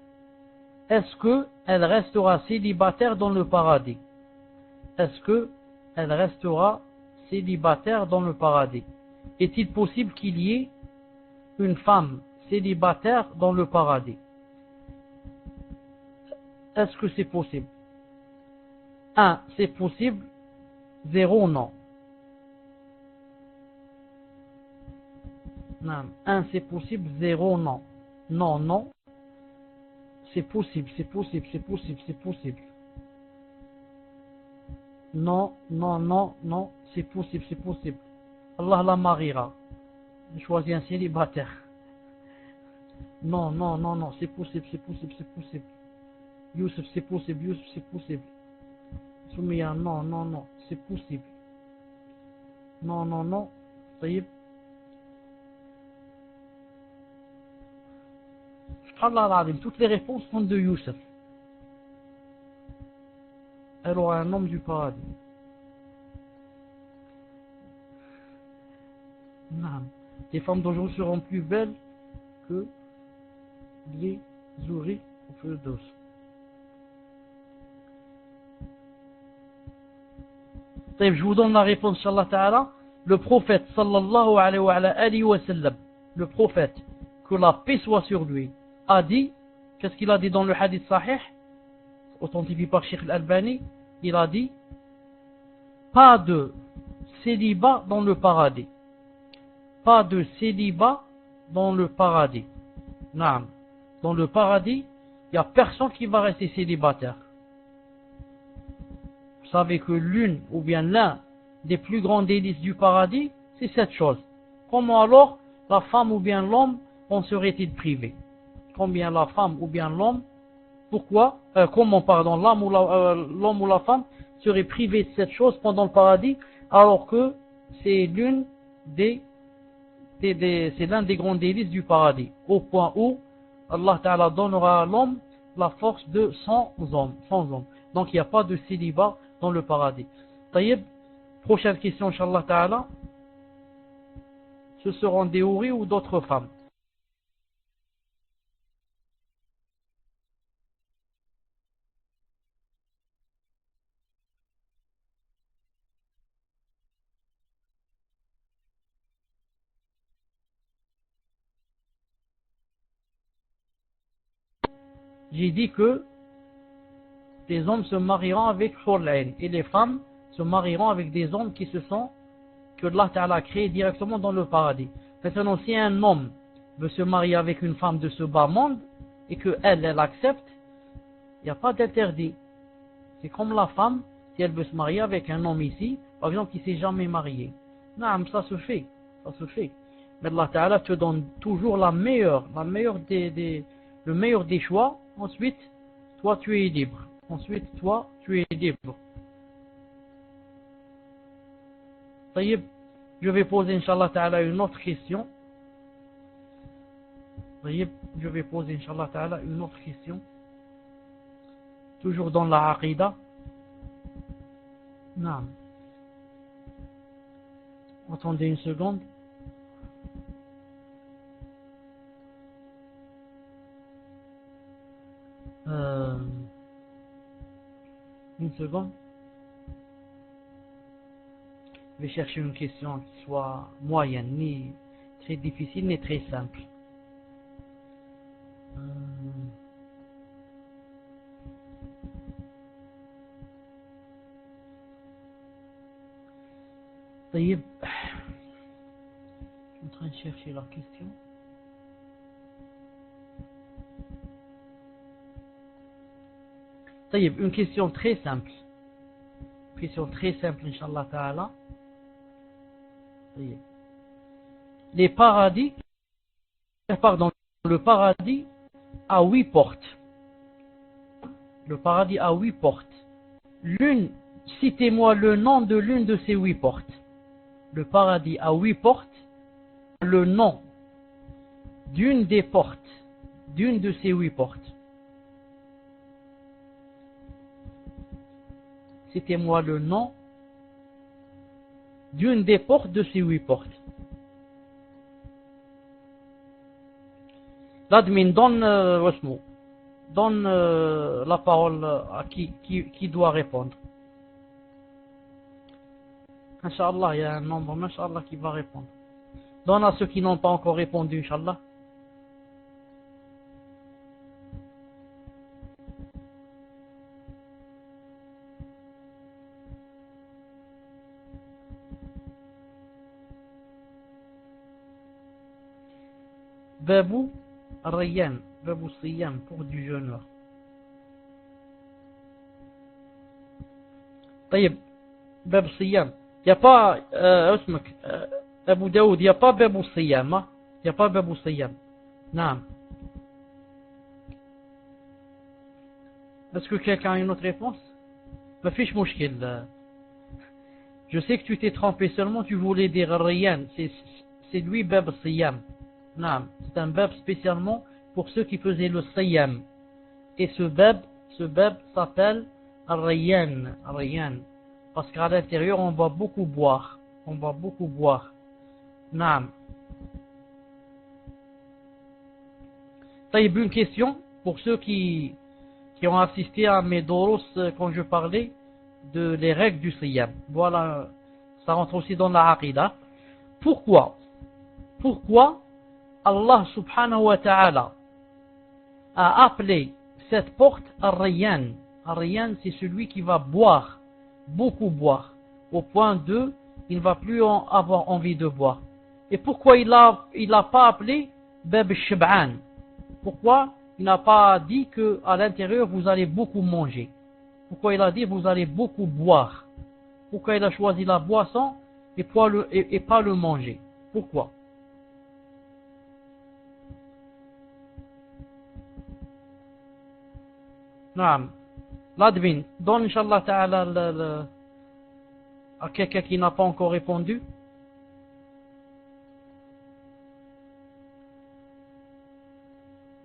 Est-ce qu'elle restera célibataire dans le paradis? Est-ce qu'elle restera célibataire dans le paradis? Est-il possible qu'il y ait une femme célibataire dans le paradis? Est-ce que c'est possible? 1, c'est possible. 0, non. 1, c'est possible. 0, non. Non, non. C'est possible, c'est possible, c'est possible, c'est possible. Non, non, non, non, c'est possible, c'est possible. Allah la mariera. Je choisis un célibataire. Non, non, non, non, c'est possible, c'est possible, c'est possible. Youssef, c'est possible, Youssef, c'est possible. Soumia, non, non, non, c'est possible. Non, non, non, طيب. Subhanallah al-Azim, toutes les réponses sont de Youssef. Elle aura un homme du paradis. Naam. Les femmes d'aujourd'hui seront plus belles que les souris au feu d'os. Je vous donne la réponse, Inch'Allah Ta'ala. Le prophète, sallallahu alayhi wa sallam, le prophète, que la paix soit sur lui, a dit, qu'est-ce qu'il a dit dans le hadith sahih, authentifié par Cheikh Al-Albani, il a dit, pas de célibat dans le paradis. Pas de célibat dans le paradis. Naam. Dans le paradis, il n'y a personne qui va rester célibataire. Vous savez que l'une ou bien l'un des plus grands délices du paradis, c'est cette chose. Comment alors la femme ou bien l'homme en serait-il privé? Combien la femme ou bien l'homme, comment l'homme ou la femme serait privé de cette chose pendant le paradis, alors que c'est c'est l'un des grands délices du paradis, au point où Allah Ta'ala donnera à l'homme la force de 100 hommes. Donc il n'y a pas de célibat dans le paradis. Taïeb, prochaine question, Inch'Allah Ta'ala. Ce seront des houris ou d'autres femmes? J'ai dit que les hommes se marieront avec Hurlain et les femmes se marieront avec des hommes que Allah Ta'ala a créé directement dans le paradis. Maintenant, si un homme veut se marier avec une femme de ce bas monde et qu'elle accepte, il n'y a pas d'interdit. C'est comme la femme, si elle veut se marier avec un homme ici, par exemple, qui ne s'est jamais marié. Non, ça se fait. Mais Allah Ta'ala te donne toujours le meilleur des choix. Ensuite, toi tu es libre. Taïeb, je vais poser, Inch'Allah Ta'ala, une autre question. Toujours dans la Aqida. Non. Attendez une seconde. Une seconde. Je vais chercher une question qui soit moyenne, ni très difficile, ni très simple. طيب. Je suis en train de chercher la question. Une question très simple. Inch'Allah Ta'ala. Le paradis a 8 portes. Citez-moi le nom de l'une de ces 8 portes. Le paradis a 8 portes. Le nom d'une de ces 8 portes. Citez-moi le nom d'une des portes de ces 8 portes. L'admin donne la parole à qui doit répondre. Inch'Allah, il y a un nombre, Inch'Allah, qui va répondre. Donne à ceux qui n'ont pas encore répondu, Inch'Allah. Babou Rayyan, Babou Siyam, pour du jeûneur. طيب, Babou Siyam. Il n'y a pas, Abu Daoud, il n'y a pas Babou Siyam. Il n'y a pas Babou Siyam. Non. Est-ce que quelqu'un a une autre réponse? Ma fiche mouchkil. Je sais que tu t'es trompé, seulement tu voulais dire Rayyan. C'est lui Babou Siyam. Non, c'est un bab spécialement pour ceux qui faisaient le Siyam. Et ce bab s'appelle Rayyan. Parce qu'à l'intérieur, on va beaucoup boire. Naam. Taïb, une question pour ceux qui ont assisté à mes doros quand je parlais de les règles du siyam. Voilà, ça rentre aussi dans la aqidah. Pourquoi Allah subhanahu wa ta'ala a appelé cette porte Ar-Rayyan? Ar-Rayyan, c'est celui qui va boire, beaucoup boire, au point de il ne va plus avoir envie de boire. Et pourquoi il a pas appelé Bab Shib'an? Pourquoi il n'a pas dit qu'à l'intérieur vous allez beaucoup manger? Pourquoi il a dit vous allez beaucoup boire? Pourquoi il a choisi la boisson et pas le manger? Pourquoi? Naam. L'admin, donne Inch'Allah Ta'ala à quelqu'un qui n'a pas encore répondu.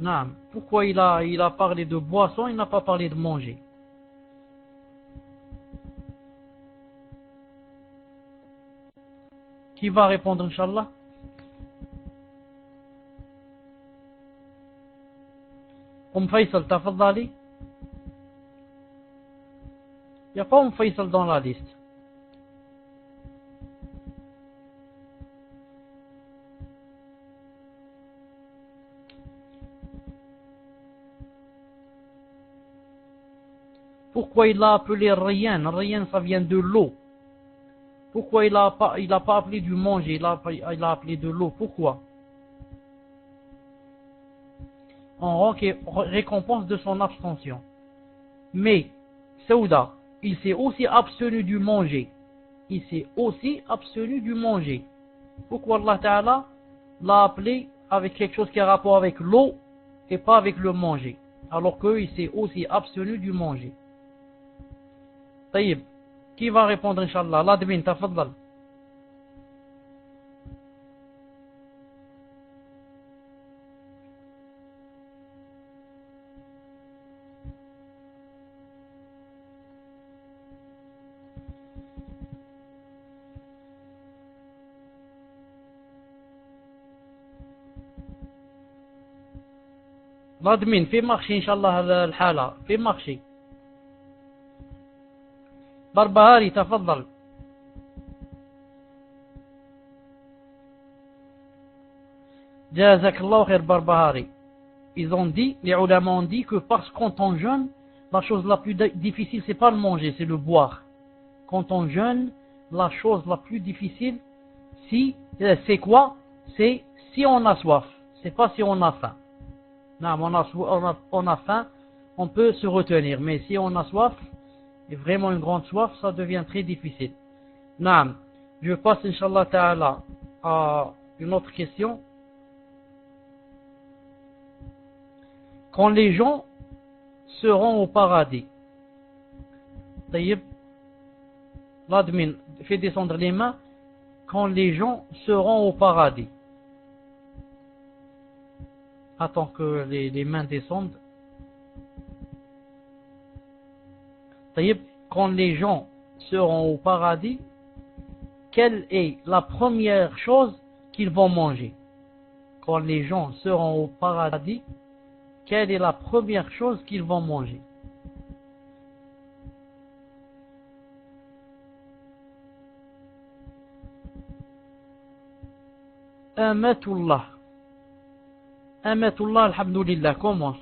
Naam. Pourquoi il a parlé de boisson, il n'a pas parlé de manger? Qui va répondre Inch'Allah? Faisal, tafaddali. Il n'y a pas Faisal dans la liste. Pourquoi il l'a appelé Rayyan? Rayyan, ça vient de l'eau. Pourquoi il n'a pas appelé du manger, il a appelé de l'eau? Pourquoi? En récompense de son abstention. Mais, Saouda, il s'est aussi abstenu du manger. Il s'est aussi abstenu du manger. Pourquoi Allah Ta'ala l'a appelé avec quelque chose qui a rapport avec l'eau et pas avec le manger? Alors qu'il s'est aussi abstenu du manger. Taïb, qui va répondre Inch'Allah? L'admin, tafaddal. L'admin, fais marcher Inch'Allah الحالة, fais marcher. Barbahari, tafaddal. Jazakallah khair Barbahari. Ils ont dit, les ulama ont dit que parce qu'on on jeûne, la chose la plus difficile c'est pas le manger, c'est le boire. Quand on jeûne, la chose la plus difficile, c'est quoi? C'est si on a soif, c'est pas si on a faim. Non, on a faim, on peut se retenir, mais si on a soif, et vraiment une grande soif, ça devient très difficile. Non, je passe Inch'Allah Ta'ala à une autre question. Quand les gens seront au paradis, Taïb, l'admin fait descendre les mains. Quand les gens seront au paradis. Attends que les mains descendent. Taïb, quand les gens seront au paradis, quelle est la première chose qu'ils vont manger? Quand les gens seront au paradis, quelle est la première chose qu'ils vont manger? Amatullah. Amatullah, alhamdulillah, commence.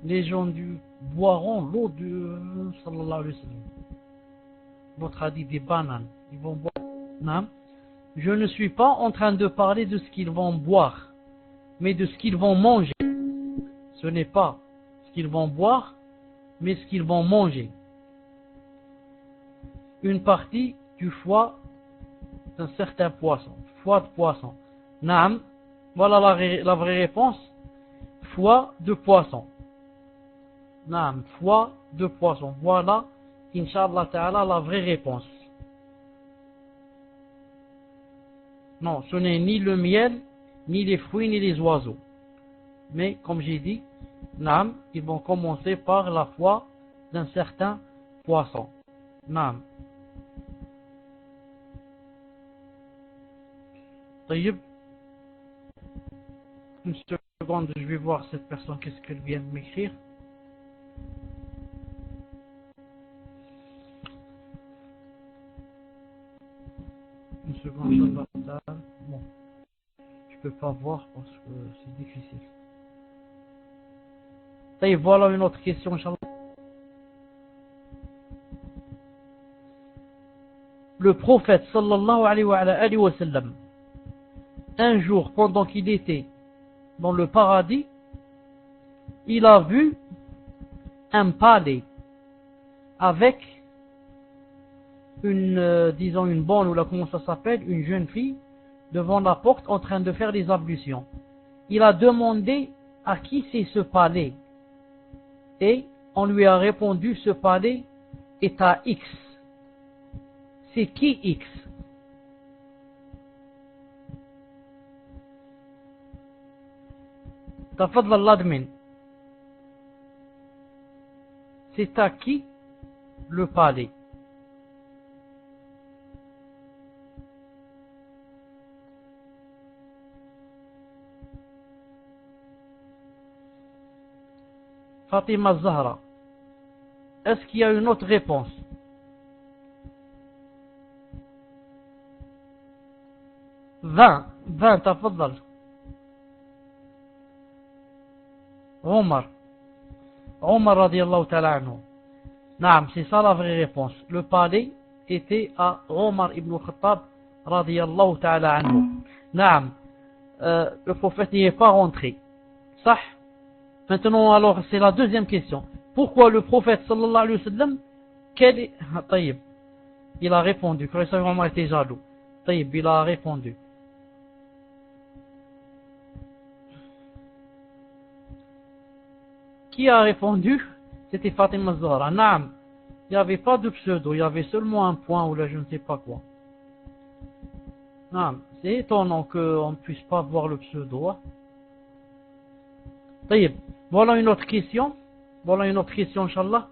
Les gens boiront l'eau de sallallahu alayhi wa sallam. Notre hadith des bananes. Ils vont boire. Non. Je ne suis pas en train de parler de ce qu'ils vont boire, mais de ce qu'ils vont manger. Ce n'est pas ce qu'ils vont boire, mais ce qu'ils vont manger. Une partie du foie d'un certain poisson. Foie de poisson. Naam. Voilà la vraie réponse. Foie de poisson. Naam, foie de poisson. Voilà, Inch'Allah Ta'ala, la vraie réponse. Non, ce n'est ni le miel, ni les fruits, ni les oiseaux. Mais, comme j'ai dit, naam, ils vont commencer par la foie d'un certain poisson. Naam. طيب. Une seconde, je vais voir cette personne, qu'est-ce qu'elle vient de m'écrire. Une seconde, Inch'Allah. Bon, je peux pas voir parce que c'est difficile. Et voilà une autre question, Inch'Allah. Le prophète, sallallahu alayhi wa sallam, un jour, pendant qu'il était dans le paradis, il a vu un palais avec une, disons une bonne, ou là comment ça s'appelle, une jeune fille devant la porte en train de faire des ablutions. Il a demandé à qui c'est ce palais et on lui a répondu ce palais est à X. C'est qui X? تفضل l'admin. C'est à qui le palais? Fatima Zahra. Est-ce qu'il y a une autre réponse? Vingt, تفضل. Omar radiallahu ta'ala anhu. Naam, c'est ça la vraie réponse. Le palais était à Omar ibn Khattab radiallahu ta'ala anhu. Naam, le prophète n'y est pas rentré. Sah. Maintenant, alors, c'est la deuxième question. Pourquoi le prophète sallallahu alayhi wa sallam, Taïb, il a répondu, que le Omar était jaloux. Taïb, il a répondu. Qui a répondu? C'était Fatima Zahra. Naam, il n'y avait pas de pseudo, il y avait seulement un point ou là je ne sais pas quoi. Naam, c'est étonnant qu'on ne puisse pas voir le pseudo. Taïb, voilà une autre question. Voilà une autre question, Inch'Allah.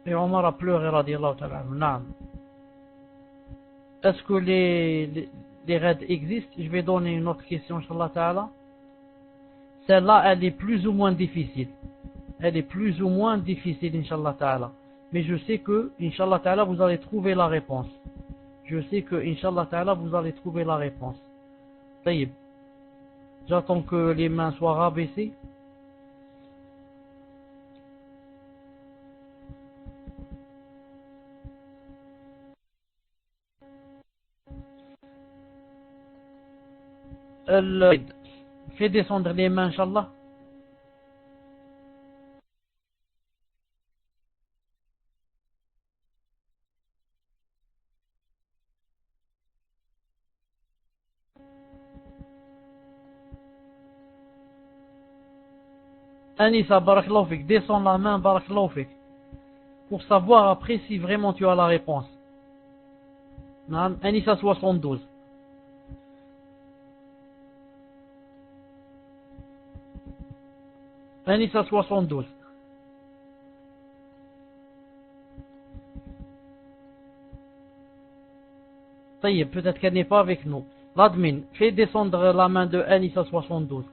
Et Omar a pleuré, radiallahu ta'ala. Naam. Est-ce que les raids existent? Je vais donner une autre question, Inch'Allah ta'ala. Celle-là, elle est plus ou moins difficile. Elle est plus ou moins difficile, Inch'Allah ta'ala. Mais je sais que, Inch'Allah ta'ala, vous allez trouver la réponse. Je sais que, Inch'Allah ta'ala, vous allez trouver la réponse. Taïb. J'attends que les mains soient rabaissées. Fais descendre les mains, Inch'Allah. Anissa, barakallahu fik, descends la main, barakallahu fik. Pour savoir après si vraiment tu as la réponse. Anissa 72. Anissa 72. Taïb, peut-être qu'elle n'est pas avec nous. L'admin, fais descendre la main de Anissa 72.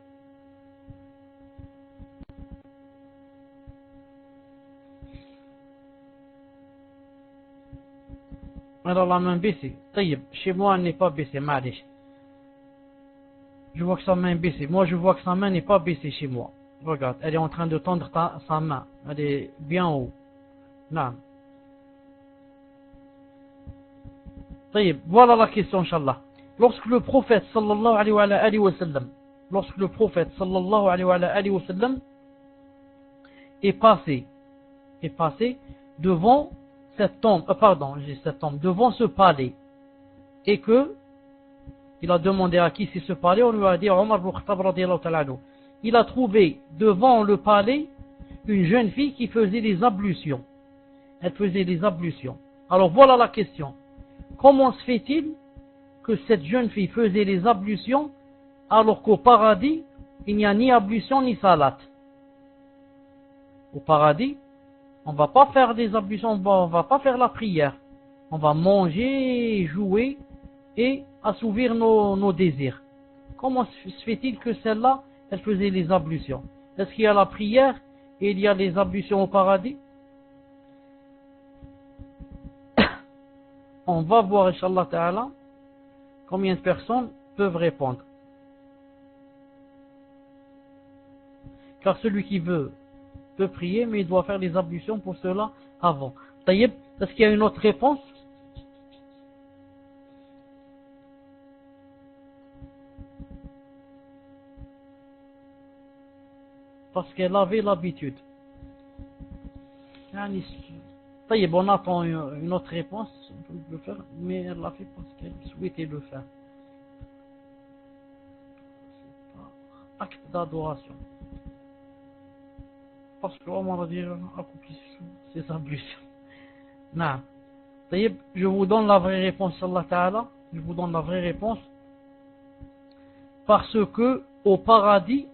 Alors la main baissée. Taïb, chez moi elle n'est pas baissée, malish. Je vois que sa main est baissée. Moi je vois que sa main n'est pas baissée chez moi. Regarde, elle est en train de tendre sa main. Elle est bien haut. Non. Taïb, voilà la question, Inch'Allah. Lorsque le prophète sallallahu alayhi wa sallam, est passé devant cette tombe, devant ce palais, et que Il a demandé à qui c'est ce palais, on lui a dit Omar ibn Khattab radiyallahu ta'ala anhu. Il a trouvé devant le palais une jeune fille qui faisait les ablutions. Elle faisait les ablutions. Alors voilà la question. Comment se fait-il que cette jeune fille faisait les ablutions alors qu'au paradis, il n'y a ni ablution ni salat? Au paradis, on ne va pas faire des ablutions, on ne va pas faire la prière. On va manger, jouer et assouvir nos désirs. Comment se fait-il que celle-là, elle faisait les ablutions? Est-ce qu'il y a la prière et il y a les ablutions au paradis? On va voir, Inch'Allah Ta'ala, combien de personnes peuvent répondre. Car celui qui veut peut prier, mais il doit faire les ablutions pour cela avant. Taïeb, est-ce qu'il y a une autre réponse? Parce qu'elle avait l'habitude. Taïeb, on attend une autre réponse, on peut le faire, mais elle l'a fait parce qu'elle souhaitait le faire. C'est pas acte d'adoration. Parce qu'on va dire accomplir ses ablutions. Non. Taïeb, je vous donne la vraie réponse, Allah Ta'ala. Je vous donne la vraie réponse. Parce que au paradis,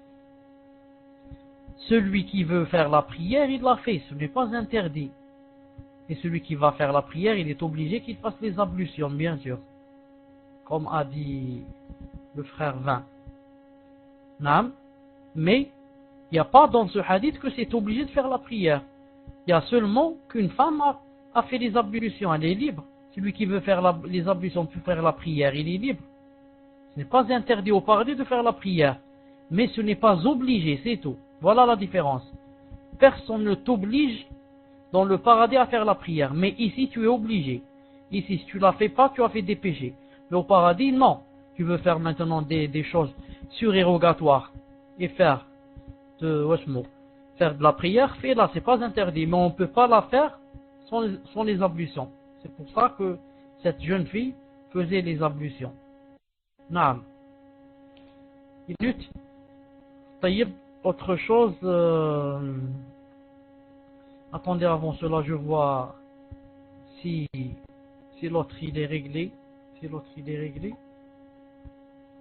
celui qui veut faire la prière, il l'a fait, ce n'est pas interdit. Et celui qui va faire la prière, il est obligé qu'il fasse les ablutions, bien sûr. Comme a dit le frère Vin. Non. Mais, il n'y a pas dans ce hadith que c'est obligé de faire la prière. Il y a seulement qu'une femme a fait les ablutions, elle est libre. Celui qui veut faire les ablutions pour faire la prière, il est libre. Ce n'est pas interdit au paradis de faire la prière. Mais ce n'est pas obligé, c'est tout. Voilà la différence. Personne ne t'oblige dans le paradis à faire la prière. Mais ici, tu es obligé. Ici, si tu ne la fais pas, tu as fait des péchés. Mais au paradis, non. Tu veux faire maintenant des choses surérogatoires et faire de la prière, fais-la, c'est pas interdit. Mais on ne peut pas la faire sans les ablutions. C'est pour ça que cette jeune fille faisait les ablutions. Naam. Minute. Taïeb, autre chose. Attendez, avant cela, je vois si l'autre il est réglé. Si l'autre il est réglé.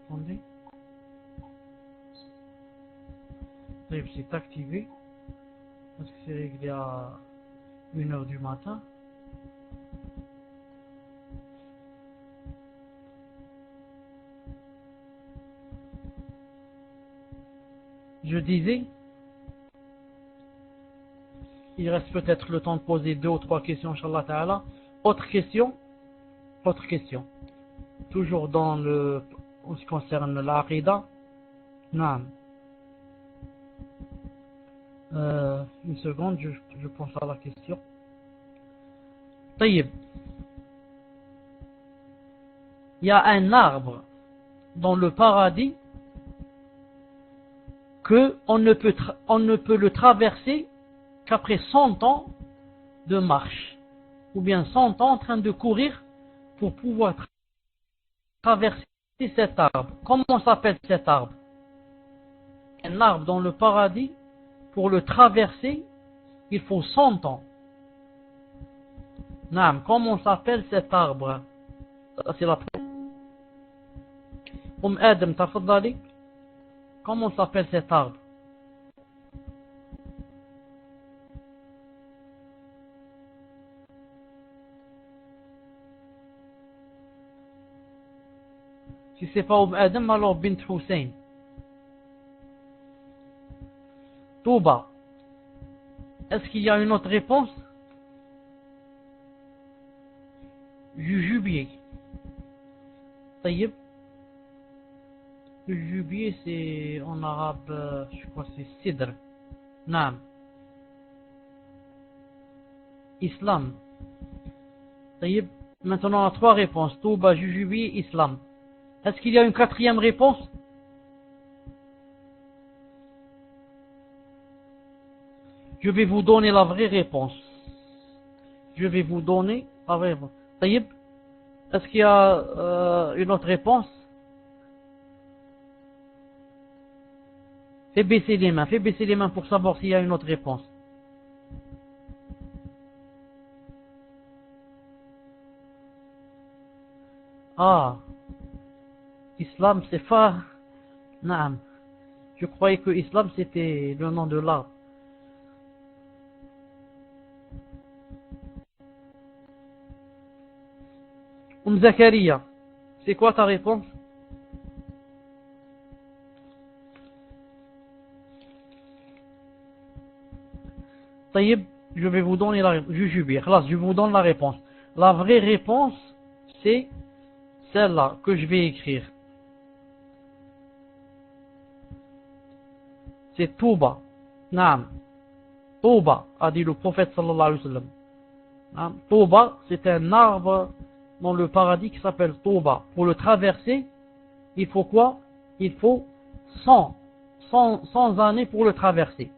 Attendez. Taïeb, c'est activé. Parce que c'est réglé à 1h du matin. Je disais, il reste peut-être le temps de poser 2 ou 3 questions, Inch'Allah Ta'ala. Autre question. Toujours dans en ce qui concerne l'Aqidah. Non. Une seconde, je pense à la question. Taïeb. Il y a un arbre dans le paradis qu'on ne peut le traverser qu'après 100 ans de marche, ou bien 100 ans en train de courir pour pouvoir traverser cet arbre. Comment s'appelle cet arbre? Un arbre dans le paradis, pour le traverser, il faut 100 ans. Naam, comment s'appelle cet arbre? Ça, c'est la première. Adam, tafaddali. Comment s'appelle cet arbre? Si c'est pas Adam, alors Bint Hussein. Touba. Est-ce qu'il y a une autre réponse? Jujubier. Taïeb. Le jubier, c'est en arabe, je crois c'est sidr. Naam. Islam. Taïeb. Maintenant, on a 3 réponses. Touba, jujubier, islam. Est-ce qu'il y a une 4e réponse? Je vais vous donner la vraie réponse. Je vais vous donner la vraie réponse. Taïeb. Est-ce qu'il y a une autre réponse? Fais baisser les mains pour savoir s'il y a une autre réponse. Ah, Islam c'est pas... Naam. Je croyais que Islam c'était le nom de l'arbre. Zakaria, c'est quoi ta réponse? Taïb, je vais vous donner la réponse. Je vous donne la réponse. La vraie réponse, c'est celle-là que je vais écrire. C'est Touba. Naam. Touba, a dit le prophète sallallahu alayhi wa sallam. Naam. Touba, c'est un arbre dans le paradis qui s'appelle Touba. Pour le traverser, il faut quoi? Il faut 100 années pour le traverser.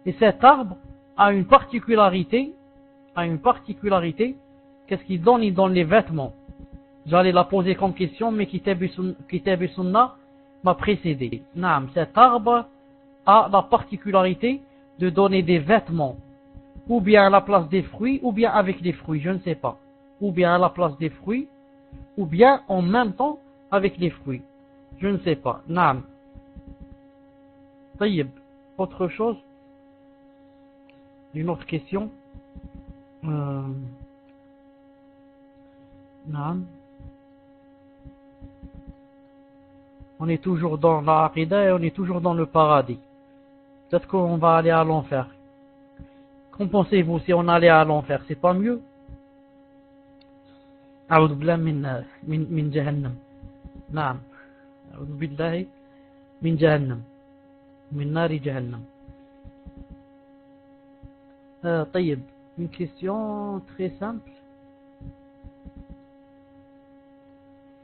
Et cet arbre a une particularité. Qu'est-ce qu'il donne? Il donne les vêtements. J'allais la poser comme question, mais Kitab et Sunnah m'a précédé. Naam, cet arbre a la particularité de donner des vêtements, ou bien à la place des fruits, ou bien avec les fruits, je ne sais pas. Ou bien à la place des fruits, ou bien en même temps avec les fruits. Je ne sais pas. Naam. Taïb. Autre chose? Une autre question? Naam. On est toujours dans la Aqidah et on est toujours dans le paradis. Peut-être qu'on va aller à l'enfer. Qu'en pensez-vous si on allait à l'enfer? C'est pas mieux? أعوذ بالله من جهنم. نعم. أعوذ بالله من جهنم. من نار جهنم. طيب. Une question très simple.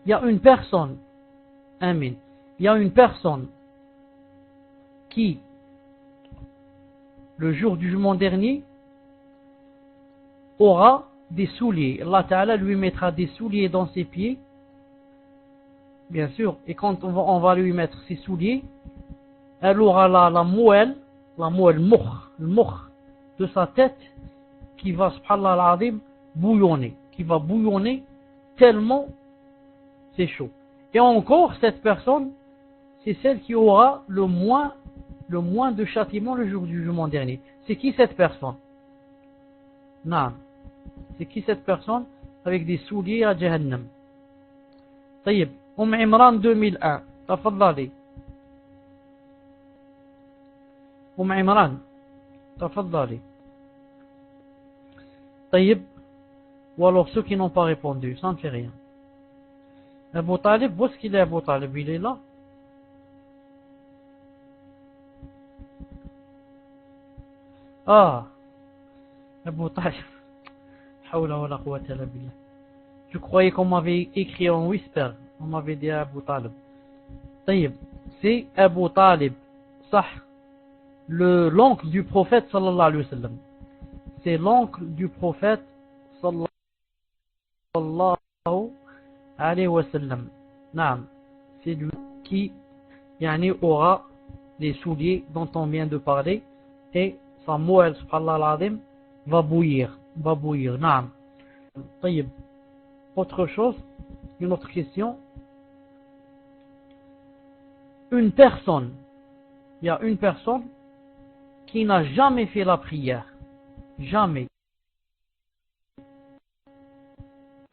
Il y a une personne. Amin. Il y a une personne qui, le jour du jugement dernier, aura des souliers. Allah Ta'ala lui mettra des souliers dans ses pieds, bien sûr, et quand on va lui mettre ses souliers, elle aura la moelle mukh de sa tête qui va, subhanallah al-azim, bouillonner, tellement c'est chaud. Et encore, cette personne, c'est celle qui aura le moins de châtiment le jour du jugement dernier. C'est qui cette personne? Non. C'est qui cette personne avec des souliers à Jahannam? طيب. Imran 2001. تفضلي. Imran. تفضلي. طيب. Ou alors ceux qui n'ont pas répondu, ça ne fait rien. Abu Talib, où est-ce qu'il est Abu Talib? Il est là. Ah, Abu Talib. Hawla wa la quwwata illa billah. Je croyais qu'on m'avait écrit en whisper. On m'avait dit Abu Talib. طيب, c'est Abu Talib. Sah. L'oncle du prophète sallallahu alayhi wa sallam. C'est l'oncle du prophète sallallahu alayhi wa sallam. Naam. C'est lui qui aura les souliers dont on vient de parler et sa moelle, subhanallah al-azim, va bouillir. Naam. طيب. Autre chose, une autre question. Il y a une personne qui n'a jamais fait la prière. Jamais.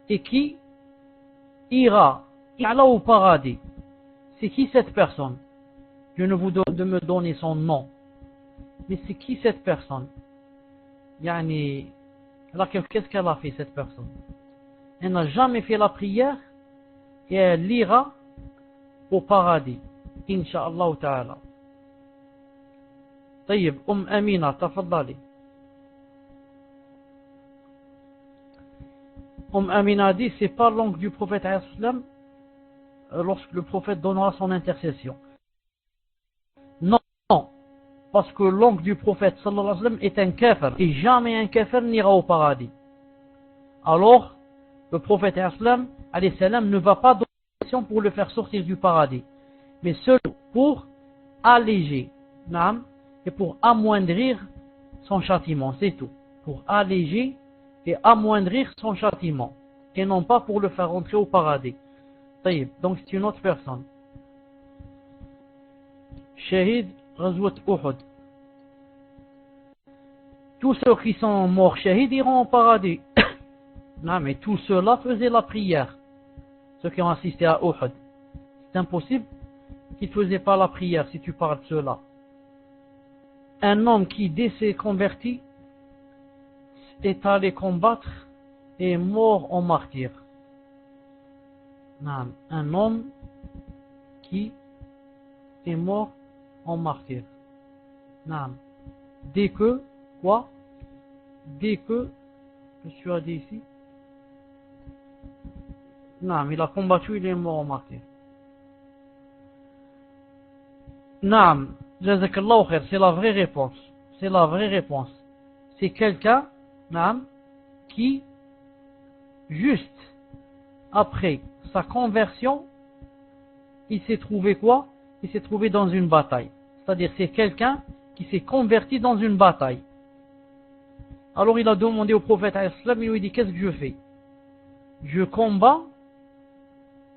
Et qui ira au paradis. C'est qui cette personne? Je ne vous donne de me donner son nom. Mais c'est qui cette personne? Qu'est-ce qu'elle a fait cette personne? Elle n'a jamais fait la prière et elle ira au paradis. Inch'Allah ta'ala. طيب. Amina, تفضلي. Amina dit, c'est pas l'oncle du prophète lorsque le prophète donnera son intercession. Non, parce que l'oncle du prophète sallallahu alayhi wa sallam est un kafir, et jamais un kafir n'ira au paradis. Alors, le prophète alayhi salam ne va pas donner intercession pour le faire sortir du paradis, mais seulement pour alléger naam, et pour amoindrir son châtiment, c'est tout. Pour alléger et amoindrir son châtiment, et non pas pour le faire rentrer au paradis. Donc c'est une autre personne. Shahid Ghazwat Uhud. Tous ceux qui sont morts shahid iront au paradis. Non, mais tous ceux-là faisaient la prière. Ceux qui ont assisté à Uhud. C'est impossible qu'ils ne faisaient pas la prière si tu parles de ceux-là. Un homme qui, dès s'est converti, est allé combattre et est mort en martyr. Non, un homme qui est mort en martyr. Non. Dès que, quoi? Dès que, je suis dit ici, non, il a combattu, il est mort en martyr. Non, jazakallahu khair, c'est la vraie réponse. C'est la vraie réponse. C'est quelqu'un, non, qui, juste après sa conversion, il s'est trouvé quoi? Il s'est trouvé dans une bataille. C'est-à-dire c'est quelqu'un qui s'est converti dans une bataille. Alors il a demandé au prophète, il lui dit, qu'est-ce que je fais? Je combats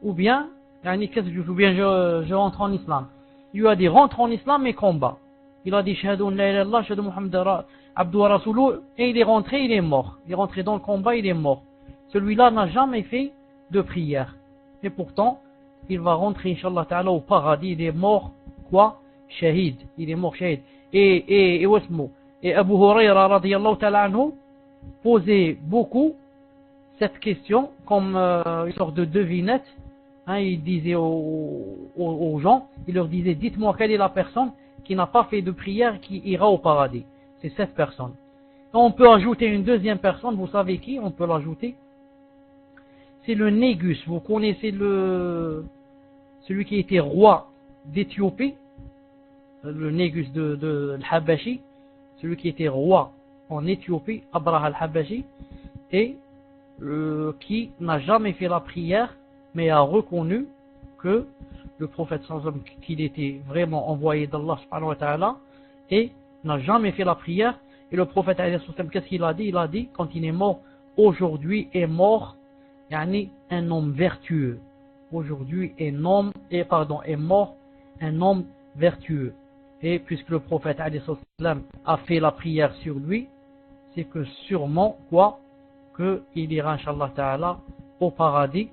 ou bien, qu'est-ce que je fais? Ou bien je rentre en islam. Il lui a dit, rentre en islam et combat. Il a dit, shahadu la ilaha illallah, shahadu Muhammad abdu wa rasuluh, et il est rentré, il est mort. Il est rentré dans le combat, il est mort. Celui-là n'a jamais fait de prière. Et pourtant, il va rentrer, Inch'Allah Ta'ala, au paradis. Il est mort, quoi? Shahid. Il est mort shahid. Et Abu Huraira, radiyallahu ta'ala anhu, posait beaucoup cette question comme une sorte de devinette. Hein, il disait aux gens, il leur disait, dites-moi quelle est la personne qui n'a pas fait de prière qui ira au paradis. C'est cette personne. Et on peut ajouter une deuxième personne, vous savez qui? On peut l'ajouter. C'est le Négus. Vous connaissez celui qui était roi d'Éthiopie, le Négus de l'Habashi, celui qui était roi en Éthiopie, Abraha al-Habashi, et qui n'a jamais fait la prière, mais a reconnu que le prophète sallam, qu'il était vraiment envoyé d'Allah subhanahu wa ta'ala, et n'a jamais fait la prière. Et le prophète, qu'est-ce qu'il a dit? Il a dit, quand il est mort, aujourd'hui est mort un homme vertueux. Aujourd'hui est mort un homme vertueux. Et puisque le prophète a fait la prière sur lui, c'est que sûrement quoi? Qu'il ira, Inch'Allah Ta'ala, au paradis.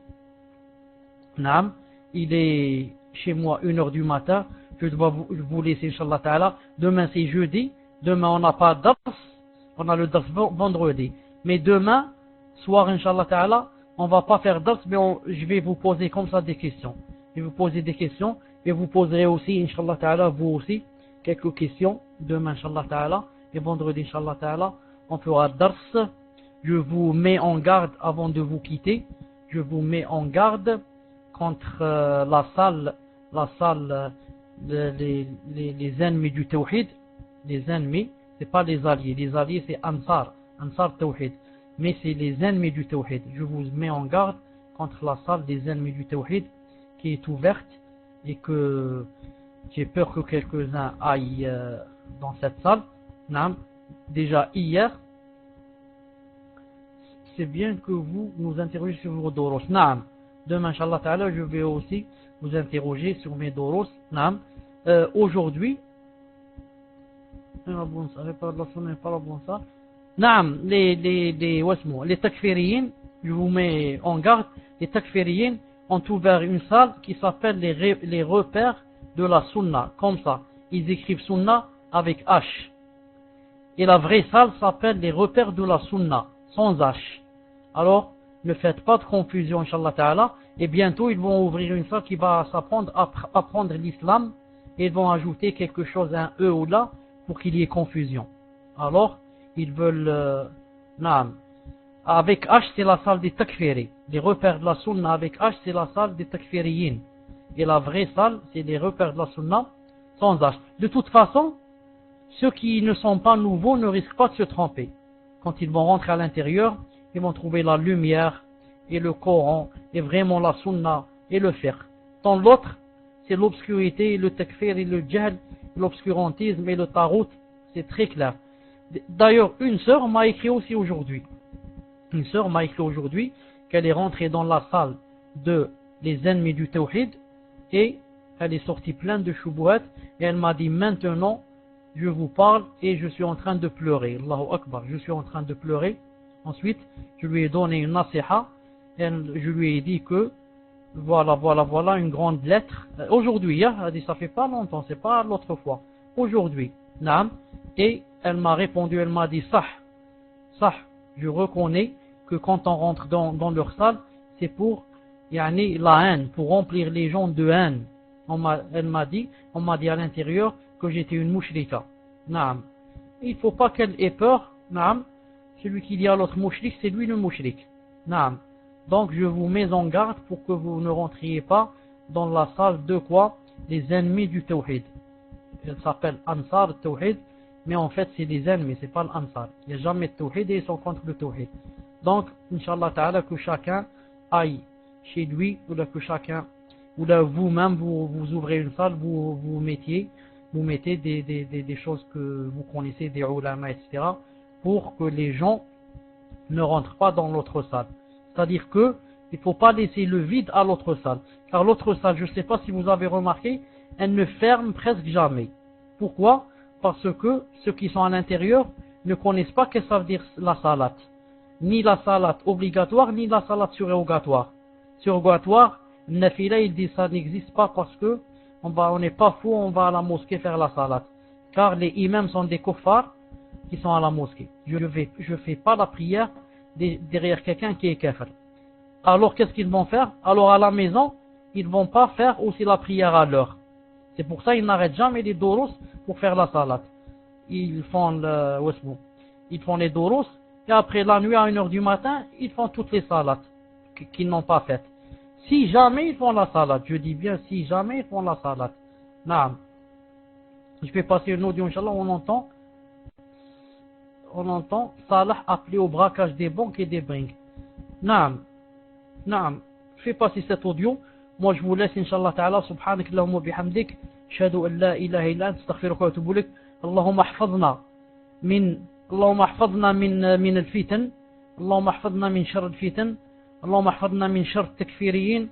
Naam, il est chez moi 1h du matin. Je dois vous laisser, Inch'Allah Ta'ala. Demain c'est jeudi. Demain on n'a pas d'ars. On a le dars vendredi. Mais demain, soir, Inch'Allah Ta'ala, on va pas faire d'ars, mais je vais vous poser comme ça des questions. Je vais vous poser des questions. Et vous poserez aussi, Inch'Allah Ta'ala, vous aussi, quelques questions. Demain, Inch'Allah Ta'ala. Et vendredi, Inch'Allah Ta'ala, on fera dars. Je vous mets en garde avant de vous quitter. Je vous mets en garde contre la salle, les ennemis du Tawhid. Les ennemis, c'est pas les alliés. Les alliés, c'est Ansar Tawhid. Mais c'est les ennemis du Tawhid. Je vous mets en garde contre la salle des ennemis du Tawhid qui est ouverte et que j'ai peur que quelques-uns aillent dans cette salle. Déjà hier, c'est bien que vous nous interrogez sur vos doros. Demain, Inch'Allah Ta'ala, je vais aussi vous interroger sur mes doros. Aujourd'hui, les takfiriyin, je vous mets en garde, les takfiriyin ont ouvert une salle qui s'appelle les repères de la sunna, comme ça. Ils écrivent sunna avec H. Et la vraie salle s'appelle les repères de la sunna, sans H. Alors, ne faites pas de confusion, Inch'Allah Ta'ala, et bientôt ils vont ouvrir une salle qui va s'apprendre à apprendre l'islam, et ils vont ajouter quelque chose, un E ou là, pour qu'il y ait confusion. Alors, ils veulent, avec H, c'est la salle des takfiri. Les repères de la sunna avec H, c'est la salle des takfiriyin. Et la vraie salle, c'est les repères de la sunna sans H. De toute façon, ceux qui ne sont pas nouveaux ne risquent pas de se tromper. Quand ils vont rentrer à l'intérieur, ils vont trouver la lumière et le Coran et vraiment la sunna et le fiqh. Dans l'autre, c'est l'obscurité, le takfir et le jahl, l'obscurantisme et le tarout, c'est très clair. D'ailleurs, une sœur m'a écrit aussi aujourd'hui. Une sœur m'a écrit aujourd'hui qu'elle est rentrée dans la salle de les ennemis du tawhid et elle est sortie pleine de shubuhat et elle m'a dit maintenant je vous parle et je suis en train de pleurer. Allahu Akbar, je suis en train de pleurer. Ensuite, je lui ai donné une nasiha et je lui ai dit que voilà une grande lettre. Aujourd'hui, elle a dit ça fait pas longtemps, c'est pas l'autre fois. Aujourd'hui, naam. Et elle m'a répondu, elle m'a dit sah, je reconnais que quand on rentre dans leur salle, c'est pour yani, la haine, pour remplir les gens de haine. On m'a dit à l'intérieur que j'étais une mouchrika. Naam. Il ne faut pas qu'elle ait peur. Naam. Celui qui dit à l'autre mouchrik, c'est lui le mouchrik. Naam. Donc je vous mets en garde pour que vous ne rentriez pas dans la salle de quoi? Les ennemis du tawhid. Elle s'appelle Ansar Tawhid, mais en fait c'est les ennemis, c'est pas l'Ansar. Il n'y a jamais de tawhid et ils sont contre le tawhid. Donc, Inch'Allah Ta'ala, que chacun aille chez lui, ou là que chacun, ou là vous-même vous ouvrez une salle, vous mettez des choses que vous connaissez, des ulama, etc., pour que les gens ne rentrent pas dans l'autre salle. C'est-à-dire que il ne faut pas laisser le vide à l'autre salle. Car l'autre salle, je ne sais pas si vous avez remarqué, elle ne ferme presque jamais. Pourquoi? Parce que ceux qui sont à l'intérieur ne connaissent pas ce que ça veut dire la salat. Ni la salat obligatoire, ni la salat surrogatoire. Surrogatoire, Nafila, il dit ça n'existe pas parce que on n'est pas fou, on va à la mosquée faire la salat. Car les imams sont des kuffars qui sont à la mosquée. Je fais pas la prière derrière quelqu'un qui est kafir. Alors qu'est-ce qu'ils vont faire? Alors à la maison, ils vont pas faire aussi la prière à l'heure. C'est pour ça qu'ils n'arrêtent jamais les doros pour faire la salat. Ils font les doros et après la nuit à 1h du matin, ils font toutes les salats qu'ils n'ont pas faites. Si jamais ils font la salat, je dis bien si jamais ils font la salat. Naam. Je vais passer une audio, Inch'Allah, on entend Salah appelé au braquage des banques et des bringues. Naam. Naam. Je vais passer cet audio. Moi, je vous laisse, Inch'Allah Ta'ala, subhanak Allahumma bihamdik, shahadu an la ilaha illa ant, astaghfiruka wa atubu ilayk. Allahumma ahfazna min al-fitan. Allahumma ahfazna min shar al-fitan. اللهم احفظنا من شر التكفيريين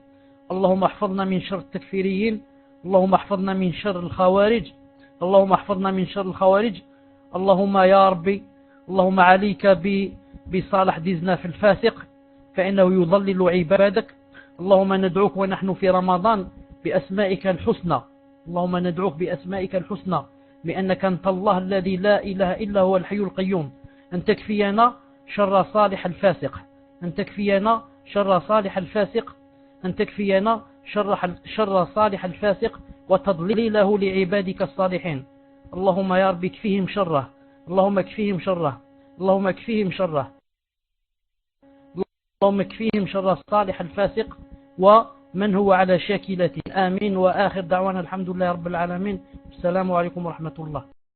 اللهم احفظنا من شر التكفيريين اللهم احفظنا من شر الخوارج اللهم احفظنا من شر الخوارج اللهم يا ربي اللهم عليك بصالح ديزنا في الفاسق فإنه يضلل عبادك اللهم ندعوك ونحن في رمضان بأسمائك الحسنى اللهم ندعوك بأسمائك الحسنى لأنك أنت الله الذي لا إله إلا هو الحي القيوم أن تكفينا شر صالح الفاسق أن تكفينا شر صالح الفاسق أن تكفينا شر صالح الفاسق وتضليله لعبادك الصالحين اللهم يا رب اكفيهم شره اللهم اكفيهم شره اللهم اكفيهم شره اللهم اكفيهم شر صالح الفاسق ومن هو على شاكلته آمين وآخر دعوانا الحمد لله رب العالمين السلام عليكم ورحمة الله